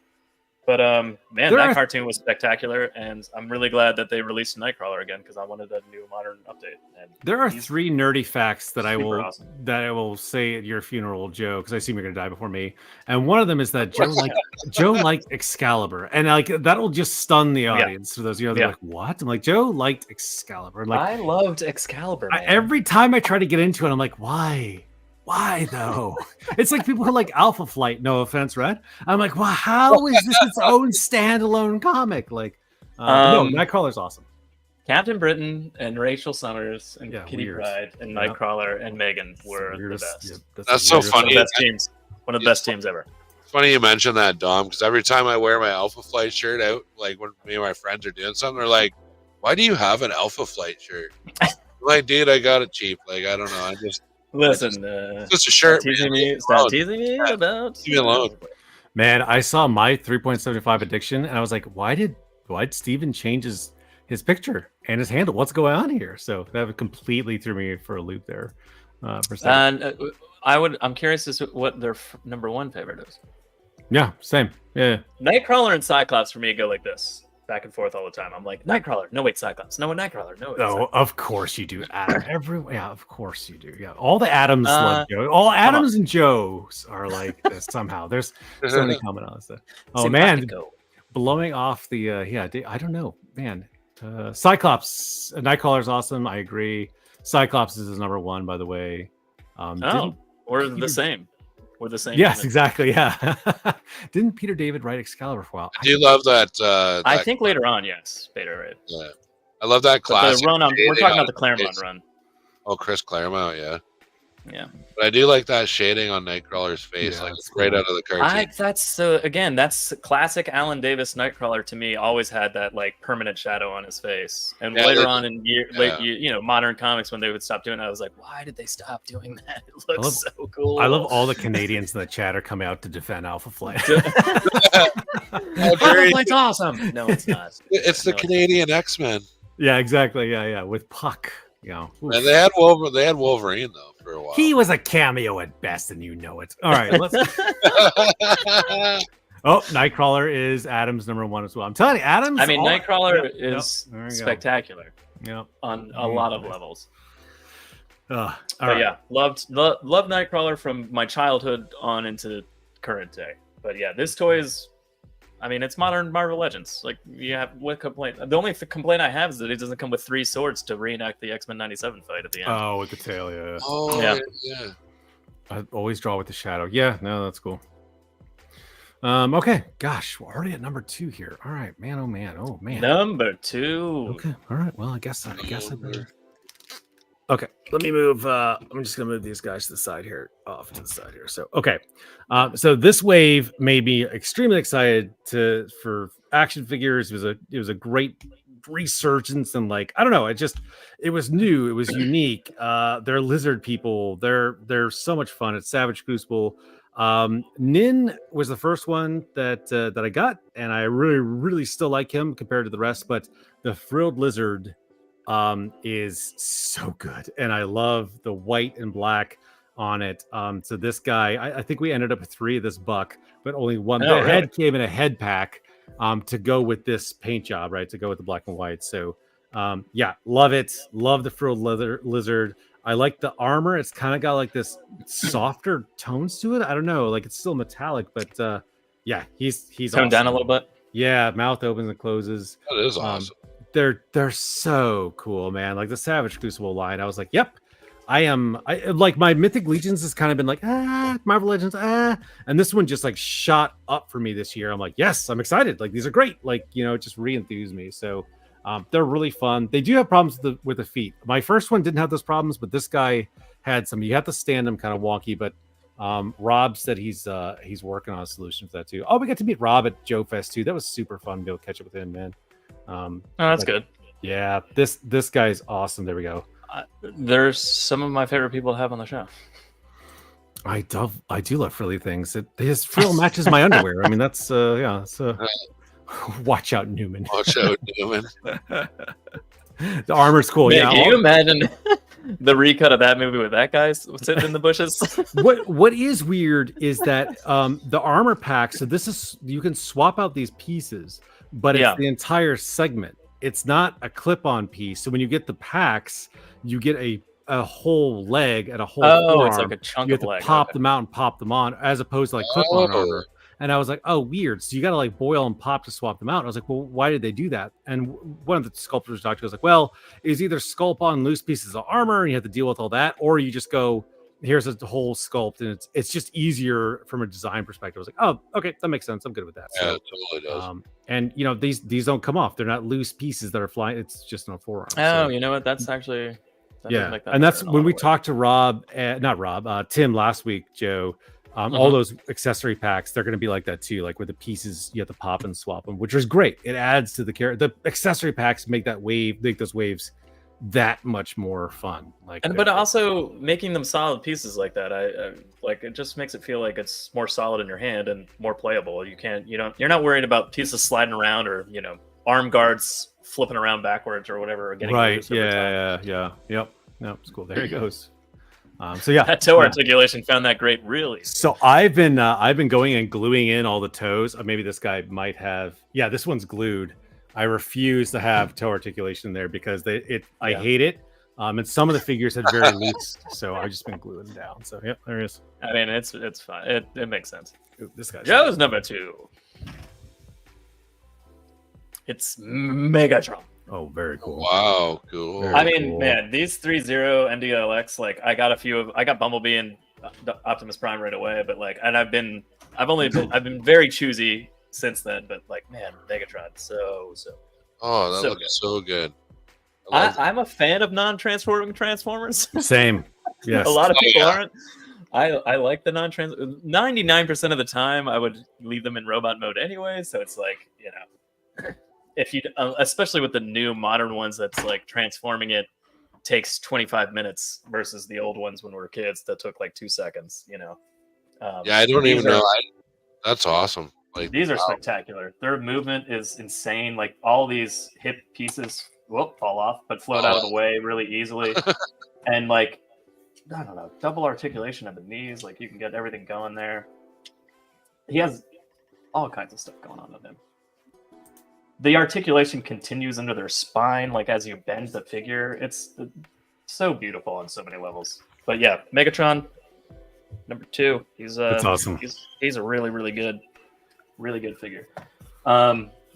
But man, There that are- cartoon was spectacular, and I'm really glad that they released Nightcrawler again because I wanted a new modern update. And There are he's 3 nerdy facts that I super will awesome. say at your funeral, Joe, because I assume you're gonna die before me. And one of them is that Joe liked Excalibur, and like that'll just stun the audience. For those they're like, "What?" I'm like, Joe liked Excalibur. I'm like, I loved Excalibur. Man. every time I try to get into it, I'm like, why? Why though? It's like people who like Alpha Flight. No offense, Red. I'm like, well, how is this its own standalone comic? Like, no, Nightcrawler's awesome. Captain Britain and Rachel Summers and Kitty weird. Pryde and Nightcrawler and Megan were the Weirdest- best. That's so One funny. of the best teams. One of the best teams ever. It's funny you mentioned that, Dom, because every time I wear my Alpha Flight shirt out, like when me and my friends are doing something, they're like, "Why do you have an Alpha Flight shirt?" I'm like, dude, I got it cheap. Like, I don't know. I just Listen, it's just a shirt. Stop teasing me about. Leave me alone. Man, I saw my 3.75 addiction, and I was like, why did Steven change his picture and his handle? What's going on here? So that completely threw me for a loop there. For a second. And I'm curious as to what their number 1 favorite is. Yeah, same. Yeah. Nightcrawler and Cyclops for me go like this, back and forth all the time. I'm like, Nightcrawler, no wait, Cyclops, no Nightcrawler, no. Oh, of course you do. Yeah, of course you do. Yeah, all the Adams love Joe. All Adams and Joes are like this somehow. There's so many commonalities. Oh man, blowing off the I don't know, man. Cyclops, Nightcrawler's awesome. I agree. Cyclops is his number 1, by the way. We're the same. We're the same. Yes, exactly. Yeah. Didn't Peter David write Excalibur for a while? I do love that. I think later on, yes, Peter, right? Yeah. I love that classic. We're talking about the Claremont run. Oh, Chris Claremont, yeah. Yeah. But I do like that shading on Nightcrawler's face, like it's right out of the cartoon. That's classic Alan Davis Nightcrawler to me. Always had that like permanent shadow on his face. And later on in modern comics, when they would stop doing it, I was like, why did they stop doing that? It looks so cool. I love all the Canadians in the chat are coming out to defend Alpha Flight. Alpha Flight's awesome. No, it's not. It's the Canadian X-Men. Yeah, exactly. Yeah, with Puck. You know, and they had Wolverine though for a while. He was a cameo at best, and you know it. All right, let's. Oh, Nightcrawler is Adam's number 1 as well. I'm telling you, Adam's. Nightcrawler is spectacular. Yeah, on a lot of levels. All right. Yeah, loved Nightcrawler from my childhood on into current day. But yeah, this toy is. It's modern Marvel Legends. Like, you have what complaint? The only complaint I have is that it doesn't come with 3 swords to reenact the X-Men 97 fight at the end. Oh, with the tail, yeah. Oh, yeah. I always draw with the shadow. Yeah, no, that's cool. Okay, gosh, we're already at number 2 here. All right, man, oh man. Number 2. Okay, all right. Well, I guess I better. Okay, let me move. I'm just gonna move these guys to the side here, off to the side here. So, okay, so this wave made me extremely excited for action figures. It was a great resurgence, and like I don't know, it was new, it was unique. They're lizard people. They're so much fun. It's Savage Crucible. Nin was the first one that I got, and I really still like him compared to the rest. But the Frilled Lizard is so good, and I love the white and black on it. So this guy, I think we ended up with 3 of this buck, but only one. The head came in a head pack to go with this paint job, right? To go with the black and white. So yeah, love it. Love the Frilled Lizard. I like the armor. It's kind of got like this softer tones to it. I don't know, like it's still metallic, but yeah, he's toned awesome. down a little bit. Yeah, mouth opens and closes. That is awesome. They're so cool, man. Like the Savage Crucible line, I was like, yep, I like my Mythic Legions has kind of been like Marvel Legends, and this one just like shot up for me this year. I'm like, yes, I'm excited. Like these are great. Like, you know, it just re-enthused me. So they're really fun. They do have problems with the feet. My first one didn't have those problems, but this guy had some. You have to stand him kind of wonky, but Rob said he's working on a solution for that too. Oh, we got to meet Rob at Joe Fest too. That was super fun to be able to catch up with him, man. That's good. Yeah, this guy's awesome. There we go. There's some of my favorite people to have on the show. I do love frilly things. His frill matches my underwear. I mean, that's yeah. So watch out, Newman. Watch out, Newman. The armor's cool. Man, yeah. Can you imagine the recut of that movie with that guy sitting in the bushes. What is weird is that the armor pack. So this is you can swap out these pieces, but it's the entire segment. It's not a clip-on piece. So when you get the packs, you get a whole leg and a whole forearm. It's like a chunk you have of leg. to pop them out and pop them on, as opposed to like clip-on armor. And I was like, oh, weird. So you got to like boil and pop to swap them out. And I was like, well, why did they do that? And one of the sculptors talked to was like, well, is either sculpt on loose pieces of armor and you have to deal with all that, or you just go, here's a whole sculpt, and it's just easier from a design perspective. I was like, oh, okay, that makes sense. I'm good with that. Yeah, So, it totally does. and you know, these don't come off. They're not loose pieces that are flying. It's just on a forearm. Oh, So, you know what? That's actually yeah. And that's when we talked to Tim last week, Joe. All those accessory packs, they're going to be like that too, like where the pieces you have to pop and swap them, which is great. It adds to the character. The accessory packs make those waves that much more fun. But also making them solid pieces like that, I like it just makes it feel like it's more solid in your hand and more playable. You're not worried about pieces sliding around or arm guards flipping around backwards or whatever. Or getting right. Yeah. Yep. It's cool. There he goes. So yeah, that toe articulation found that great, really. So I've been going and gluing in all the toes. Maybe this guy might have. Yeah, this one's glued. I refuse to have toe articulation there because I hate it. And some of the figures had very loose, so I've just been gluing them down. So yep, there it is. I mean, it's fine. It makes sense. Ooh, this guy's Joe's number 2. It's Megatron. Oh, very cool. Wow, cool. Cool. Man, these 3-0 MDLX, like I got Bumblebee and Optimus Prime right away, but like, and I've been very choosy since then, but like, man, Megatron, so. Oh, that looks good. So good. I'm a fan of non-transforming Transformers. Same. Yes. A lot of people aren't. I like the non-trans. 99% of the time, I would leave them in robot mode anyway. So it's like, if you, especially with the new modern ones, that's like transforming it takes 25 minutes versus the old ones when we were kids that took like 2 seconds. I don't even know. That's awesome. Like these are spectacular. Their movement is insane. Like all these hip pieces fall off, but float out of the way really easily. And like, I don't know, double articulation at the knees. Like you can get everything going there. He has all kinds of stuff going on with him. The articulation continues under their spine, like as you bend the figure. It's so beautiful on so many levels. But yeah, Megatron, number 2. That's awesome. He's a really, really good figure.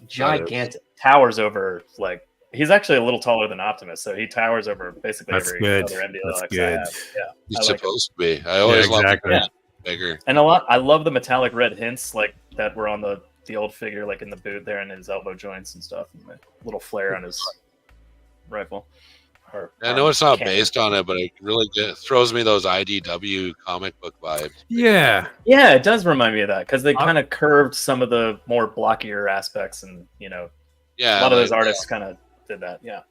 Gigantic, towers over like. He's actually a little taller than Optimus, so he towers over basically every other MDLX I have. Yeah, he's supposed to be. I always love him bigger. And I love the metallic red hints like that were on the old figure, like in the boot there and his elbow joints and stuff, and the little flare on his rifle. I know it's not based on it, but it really throws me those IDW comic book vibes. Yeah, it does remind me of that because they kind of curved some of the more blockier aspects, and a lot of those artists kind of did that. Yeah,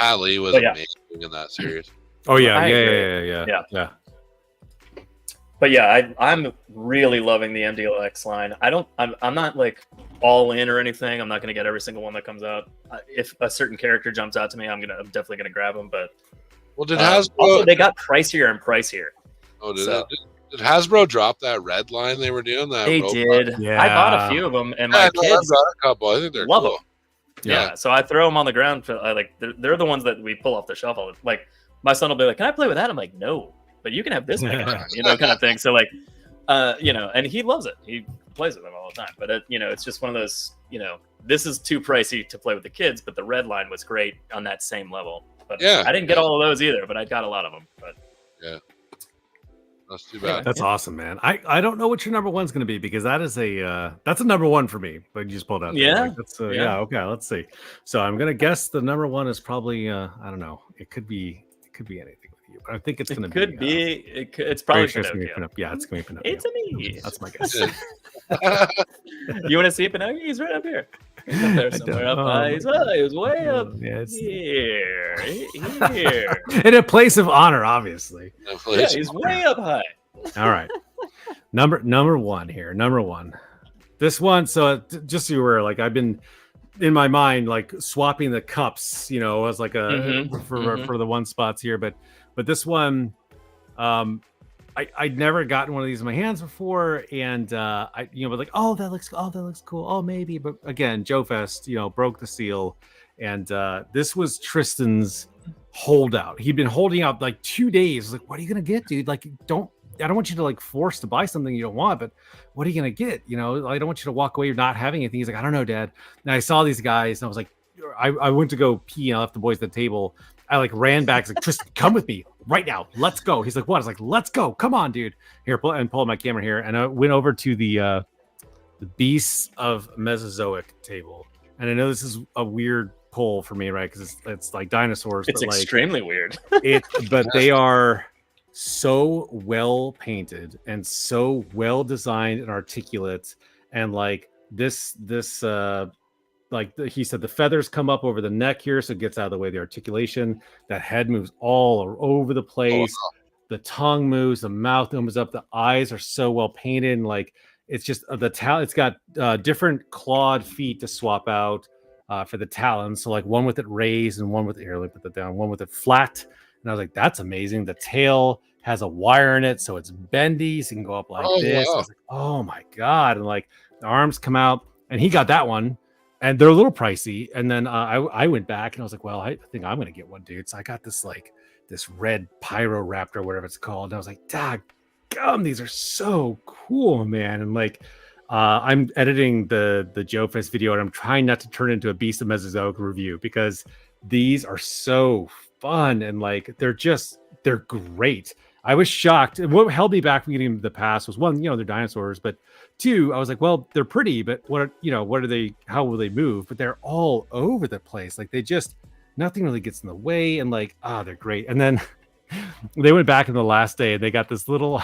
Ali was amazing in that series. Oh yeah. But yeah, I'm really loving the MDLX line. I'm not like all in or anything. I'm not going to get every single one that comes out. If a certain character jumps out to me, I'm definitely going to grab them. But did Hasbro also they got pricier and pricier? Oh, did Hasbro drop that red line they were doing? They did. Yeah, I bought a few of them, and my kids I've got a couple. I think they're love cool. them. Yeah, so I throw them on the ground. They're the ones that we pull off the shelf. Like my son will be like, "Can I play with that?" I'm like, "No." But you can have this Megatron, kind of thing. So like, and he loves it. He plays with them all the time. But it's just one of those, this is too pricey to play with the kids. But the red line was great on that same level. But I didn't get all of those either. But I got a lot of them. But that's too bad. That's awesome, man. I don't know what your number one's going to be because that is that's a number 1 for me. But you just pulled out. Yeah. Okay. Let's see. So I'm going to guess the number 1 is probably I don't know. It could be anything. I think it's going to be. It's probably Pinocchio. Yeah, it's going to be Pinocchio. It's a me. That's my guess. You want to see Pinocchio? He's right up here. He's up there somewhere up high. He was way up here. In a place of honor, obviously. Yeah, he's way up high. All right. Number 1 here. Number 1. This one. So just so you were like, I've been in my mind, like swapping the cups, as like for the one spots here. But this one, I'd never gotten one of these in my hands before, and but like, that looks cool. Oh, maybe, but again, Joe Fest, broke the seal, and this was Tristan's holdout. He'd been holding out like 2 days. Like, what are you gonna get, dude? Like, I don't want you to like force to buy something you don't want, but what are you gonna get? I don't want you to walk away. You're not having anything. He's like, I don't know, Dad. And I saw these guys, and I was like, I went to go pee, and I left the boys at the table. I like ran back. He's like, Tristan, come with me right now. Let's go. He's like, what? I was like, let's go. Come on, dude. Here, pull my camera here, and I went over to the Beasts of Mesozoic table. And I know this is a weird pull for me, right? Because it's like dinosaurs. It's extremely weird. But they are so well painted and so well designed and articulate, and like this he said, the feathers come up over the neck here, so it gets out of the way. The articulation, that head moves all over the place. The tongue moves, the mouth opens up, the eyes are so well painted, and like it's just it's got different clawed feet to swap out for the talons. So like one with it raised and one with let me put that down, one with it flat. And I was like, that's amazing. The tail has a wire in it, so it's bendy, so you can go up like this. Wow. I was like, oh my God. And like the arms come out, and he got that one, and they're a little pricey. And then I went back, and I was like, well, I think I'm going to get one, dude. So I got this red Pyroraptor, whatever it's called. And I was like, dog gum, these are so cool, man. And like, I'm editing the Joe Fest video, and I'm trying not to turn it into a Beast of Mesozoic review, because these are so fun, and like they're great. I was shocked. What held me back from getting them the pass was, one, they're dinosaurs, but two, I was like, well, they're pretty, but what are they? How will they move? But they're all over the place. Like nothing really gets in the way, and like, they're great. And then they went back in the last day, and they got this little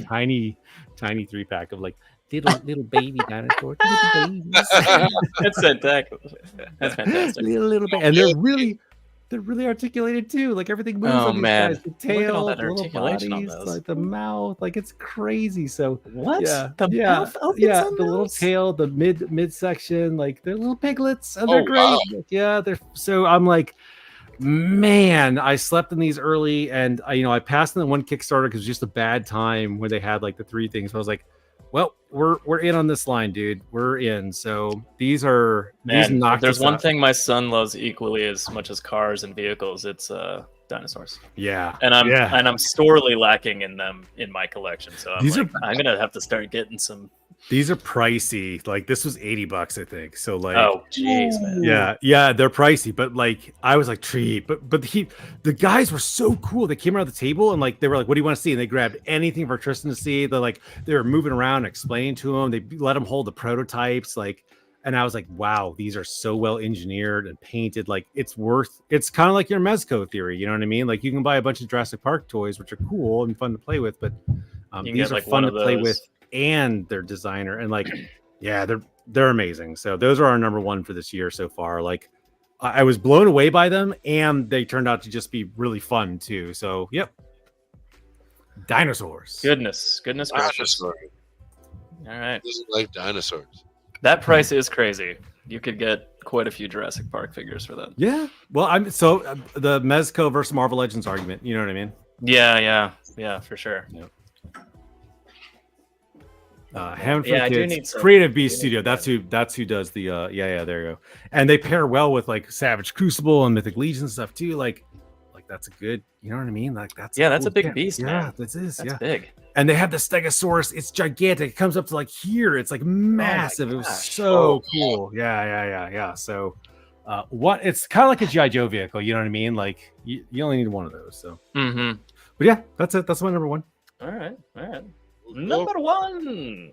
tiny 3-pack of like little baby dinosaurs. Little babies. That's fantastic. That's fantastic. Little baby, and they're really articulated too. Like everything moves on these guys. The tail, the little bodies, like the mouth, like it's crazy. So what? Yeah, the mouth opens on the those? little tail, the midsection, like they're little piglets, and they're great. Wow. Yeah, they're so. I'm like, man, I slept in these early, and I passed in the one Kickstarter because it was just a bad time where they had like the 3 things. So I was like, well, we're in on this line, dude. We're in. So these are these. There's one thing my son loves equally as much as cars and vehicles. It's dinosaurs. Yeah, and I'm sorely lacking in them in my collection. So I'm gonna have to start getting some. These are pricey. Like this was $80, I think. So like, oh jeez, man. Yeah, they're pricey. But like, I was like, treat. But the guys were so cool. They came around the table, and like they were like, what do you want to see? And they grabbed anything for Tristan to see. They were moving around, explaining to him. They let him hold the prototypes. Like, and I was like, wow, these are so well engineered and painted. Like it's kind of like your Mezco theory. You know what I mean? Like you can buy a bunch of Jurassic Park toys, which are cool and fun to play with, but these are fun to play with. And their designer, and like, yeah, they're amazing. So those are our number one for this year so far. Like, I was blown away by them, and they turned out to just be really fun too. So, yep, dinosaurs. Goodness gracious! All right, doesn't like dinosaurs. That price is crazy. You could get quite a few Jurassic Park figures for that. Yeah. Well, the Mezco versus Marvel Legends argument. You know what I mean? Yeah, for sure. Yep. Kids, Creative Beast Studio. That's who does the there you go. And they pair well with like Savage Crucible and Mythic Legion stuff too. Like that's a good, you know what I mean? Like that's a big beast, man. Yeah, that's big. And they have the Stegosaurus. It's gigantic. It comes up to like here. It's like massive. It was so cool. Yeah. So it's kind of like a G.I. Joe vehicle, you know what I mean? Like you only need one of those. So but yeah, that's it. That's my number one. All right. Number one,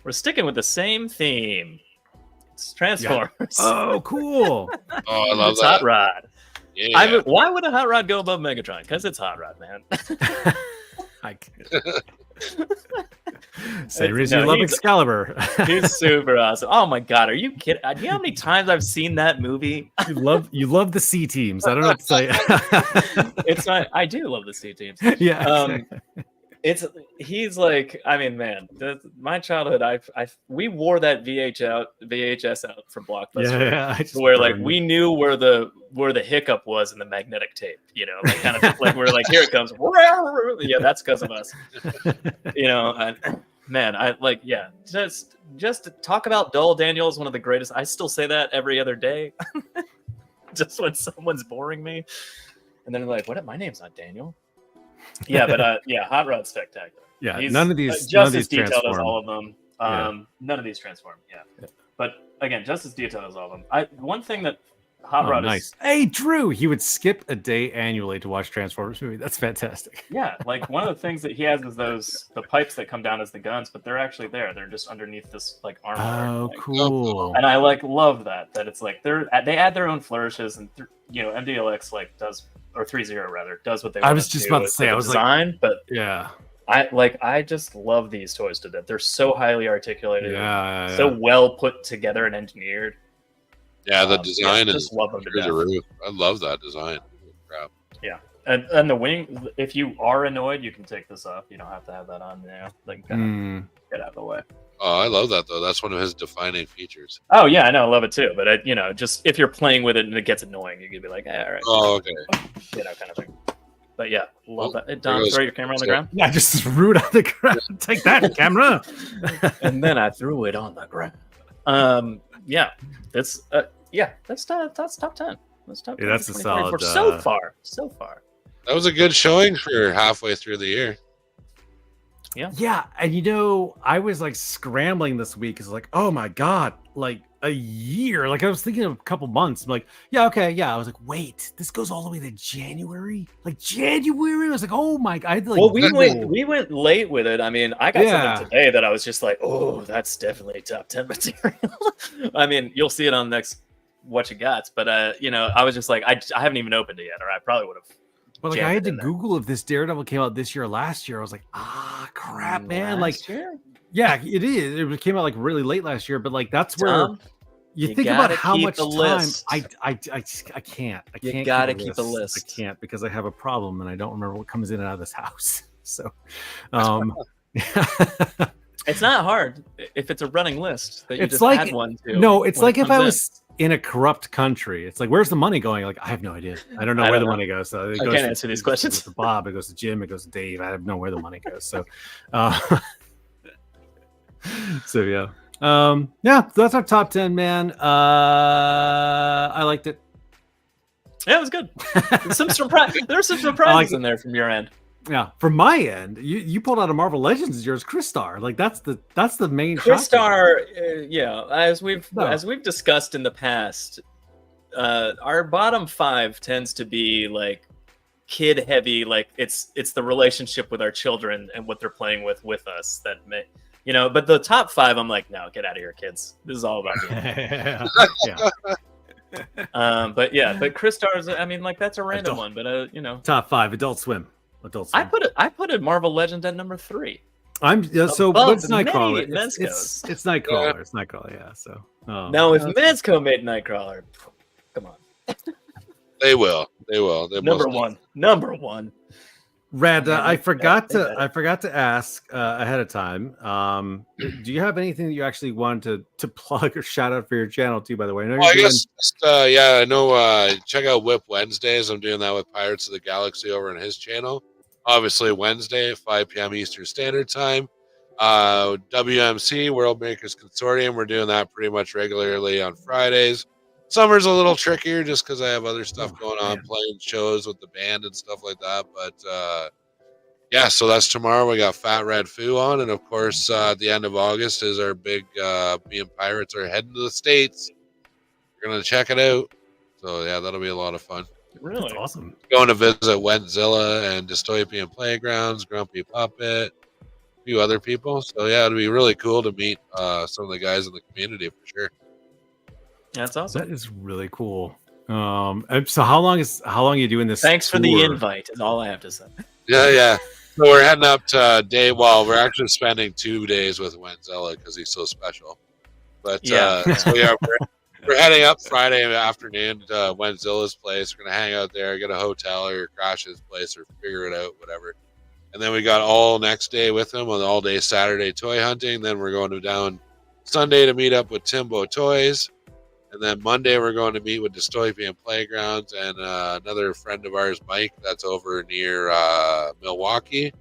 we're sticking with the same theme. It's Transformers. Yeah. Oh, cool! I love it's that. Hot Rod. Yeah. Why would a Hot Rod go above Megatron? Because it's Hot Rod, man. Say reason you love Excalibur. He's super awesome. Oh my god, are you kidding? Do you know how many times I've seen that movie? You love the C teams. I don't know what to say. I do love the C teams. Yeah. he's like, I mean, man, my childhood, we wore that VHS out from Blockbuster. Yeah, I just where like burned we it. knew where the hiccup was in the magnetic tape, like kind of like we're like, here it comes. Yeah, that's because of us. Man, I like, yeah, just to talk about Dull Daniel is one of the greatest. I still say that every other day. Just when someone's boring me. And then they're like, what? My name's not Daniel. Yeah, but yeah, Hot Rod's spectacular. Yeah, He's none of these just as detailed transform. as all of them. None of these transform. Yeah. But again, just as detailed as all of them. One thing that Hot Rod nice. is. Hey, Drew, he would skip a day annually to watch Transformers movie. That's fantastic. Yeah, like one of the things that he has is the pipes that come down as the guns, but they're actually there. They're just underneath this like armor. Oh, cool. And I like love that it's like they add their own flourishes, and MDLX like does, or 3-0 rather, does what they want. I was just about to say, I was design, like, but yeah. I just love these toys to death. They're so highly articulated, so well put together and engineered. Yeah, the design just love them to death. I love that design. Crap. Yeah, and the wing. If you are annoyed, you can take this off. You don't have to have that on now. Like, kind of get out of the way. Oh, I love that though. That's one of his defining features. Oh yeah, I know, I love it too. But just if you're playing with it and it gets annoying, you can be like, all right. Oh, okay. Kind of thing. But yeah, love that. Don, throw your camera on the ground. Yeah, just threw it on the ground. Take that, camera. And then I threw it on the ground. Yeah, that's top 10. That's top 10. Yeah, that's a solid. So far. That was a good showing for halfway through the year. Yeah, and I was like scrambling this week. It's like, oh my god, like a year. Like I was thinking of a couple months. I'm like, yeah, okay, yeah. I was like, wait, this goes all the way to January. Like January. I was like, oh my god. Well, we went late with it. I mean, I got something today that I was just like, oh, that's definitely top 10 material. I mean, you'll see it on next What You Got, but I was just like, I haven't even opened it yet, or I probably would have. Well, like I had to Google if this Daredevil came out this year or last year. I was like, crap, man. Last year? Yeah, it is. It came out like really late last year, but like that's where Tom, you think about how much time list. I can't. You gotta keep a list. I can't because I have a problem and I don't remember what comes in and out of this house. So, it's not hard if it's a running list that you it's just like add one to. No, it's like if I was in a corrupt country. It's like, where's the money going? Like, I have no idea. I don't know where the money goes. So it goes can't answer these questions. It goes to Bob, it goes to Jim, it goes to Dave. I have no where the money goes. So, so yeah. So that's our top 10, man. I liked it. Yeah, it was good. Some surprise. There were some surprises in there from your end. Yeah, from my end, you pulled out a Marvel Legends as yours, Crystar. Like that's the main. Crystar, as we've discussed in the past, our bottom 5 tends to be like kid heavy. Like it's the relationship with our children and what they're playing with us that may. But the top 5, I'm like, no, get out of here, kids. This is all about you. Yeah. But Crystar's, I mean, like that's a random one, but top 5 Adult Swim. I put a Marvel Legend at number 3. So what's Nightcrawler? It's Nightcrawler. It's Nightcrawler. Yeah. So now, if Mezco made Nightcrawler, come on. They will. Number one. Rad, I forgot to ask ahead of time. Do you have anything that you actually wanted to plug or shout out for your channel too? By the way, I know. Check out Whip Wednesdays. I'm doing that with Pirates of the Galaxy over on his channel. Obviously, Wednesday at 5 p.m. Eastern Standard Time. WMC World Makers Consortium. We're doing that pretty much regularly on Fridays. Summer's a little trickier just because I have other stuff going on, playing shows with the band and stuff like that. But so that's tomorrow. We got Fat Red Foo on, and of course, at the end of August is our big being Pirates are heading to the States. We're gonna check it out. So yeah, that'll be a lot of fun. Really? That's awesome. Going to visit Wentzilla and Dystopian Playgrounds, Grumpy Puppet, a few other people. So yeah, it'll be really cool to meet some of the guys in the community for sure. That's awesome. That is really cool. So how long are you doing this? Thanks for the invite. Is all I have to say. Yeah. So we're heading up to we're actually spending 2 days with Wentzilla because he's so special. But so yeah, we're heading up Friday afternoon to Wentzilla's place. We're gonna hang out there, get a hotel, or crash his place, or figure it out, whatever. And then we got all next day with him on the all day Saturday toy hunting. Then we're going to down Sunday to meet up with Timbo Toys. And then Monday we're going to meet with Dystopian Playgrounds and another friend of ours, Mike, that's over near Milwaukee.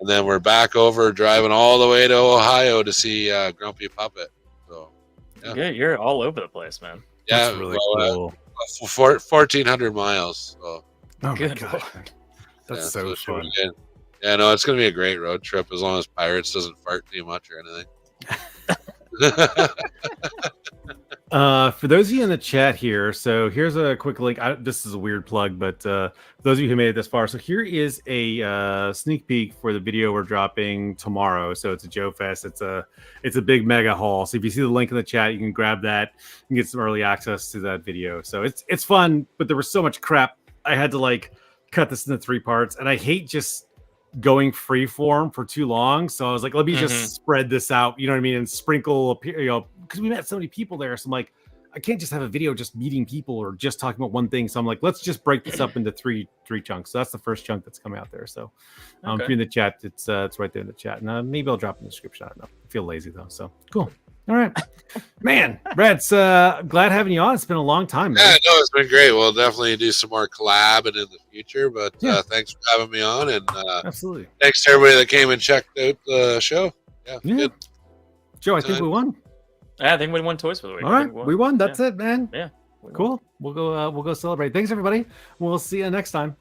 And then we're back over driving all the way to Ohio to see Grumpy Puppet. So Yeah, you're all over the place, man. yeah, That's really well, cool. 1,400 miles. So Oh my Good god, Lord. that's yeah, so it should fun. be good. Yeah, no, it's gonna be a great road trip as long as Pirates doesn't fart too much or anything. For those of you in the chat here, so here's a quick link. This is a weird plug, but those of you who made it this far, so here is a sneak peek for the video we're dropping tomorrow. So it's a Joe Fest. It's a big mega haul. So if you see the link in the chat, you can grab that and get some early access to that video. So it's fun, but there was so much crap. I had to like cut this into 3 parts, and I hate just going free form for too long. So I was like, let me just spread this out, you know what I mean, and sprinkle, because we met so many people there. So I'm like, I can't just have a video just meeting people or just talking about one thing. So I'm like, let's just break this up into three chunks. So that's the first chunk that's coming out there. So if you're in the chat, it's right there in the chat. And maybe I'll drop it in the description. I don't know. I feel lazy though. So cool. All right, man. Brad's glad having you on. It's been a long time, man. Yeah, no, it's been great. We'll definitely do some more collab and in the future. But thanks for having me on, and absolutely. Thanks to everybody that came and checked out the show. Yeah. Good. Joe, I think we won. Yeah, I think we won toys for the week. All right, we won. That's it, man. Yeah. Cool. We'll go celebrate. Thanks, everybody. We'll see you next time.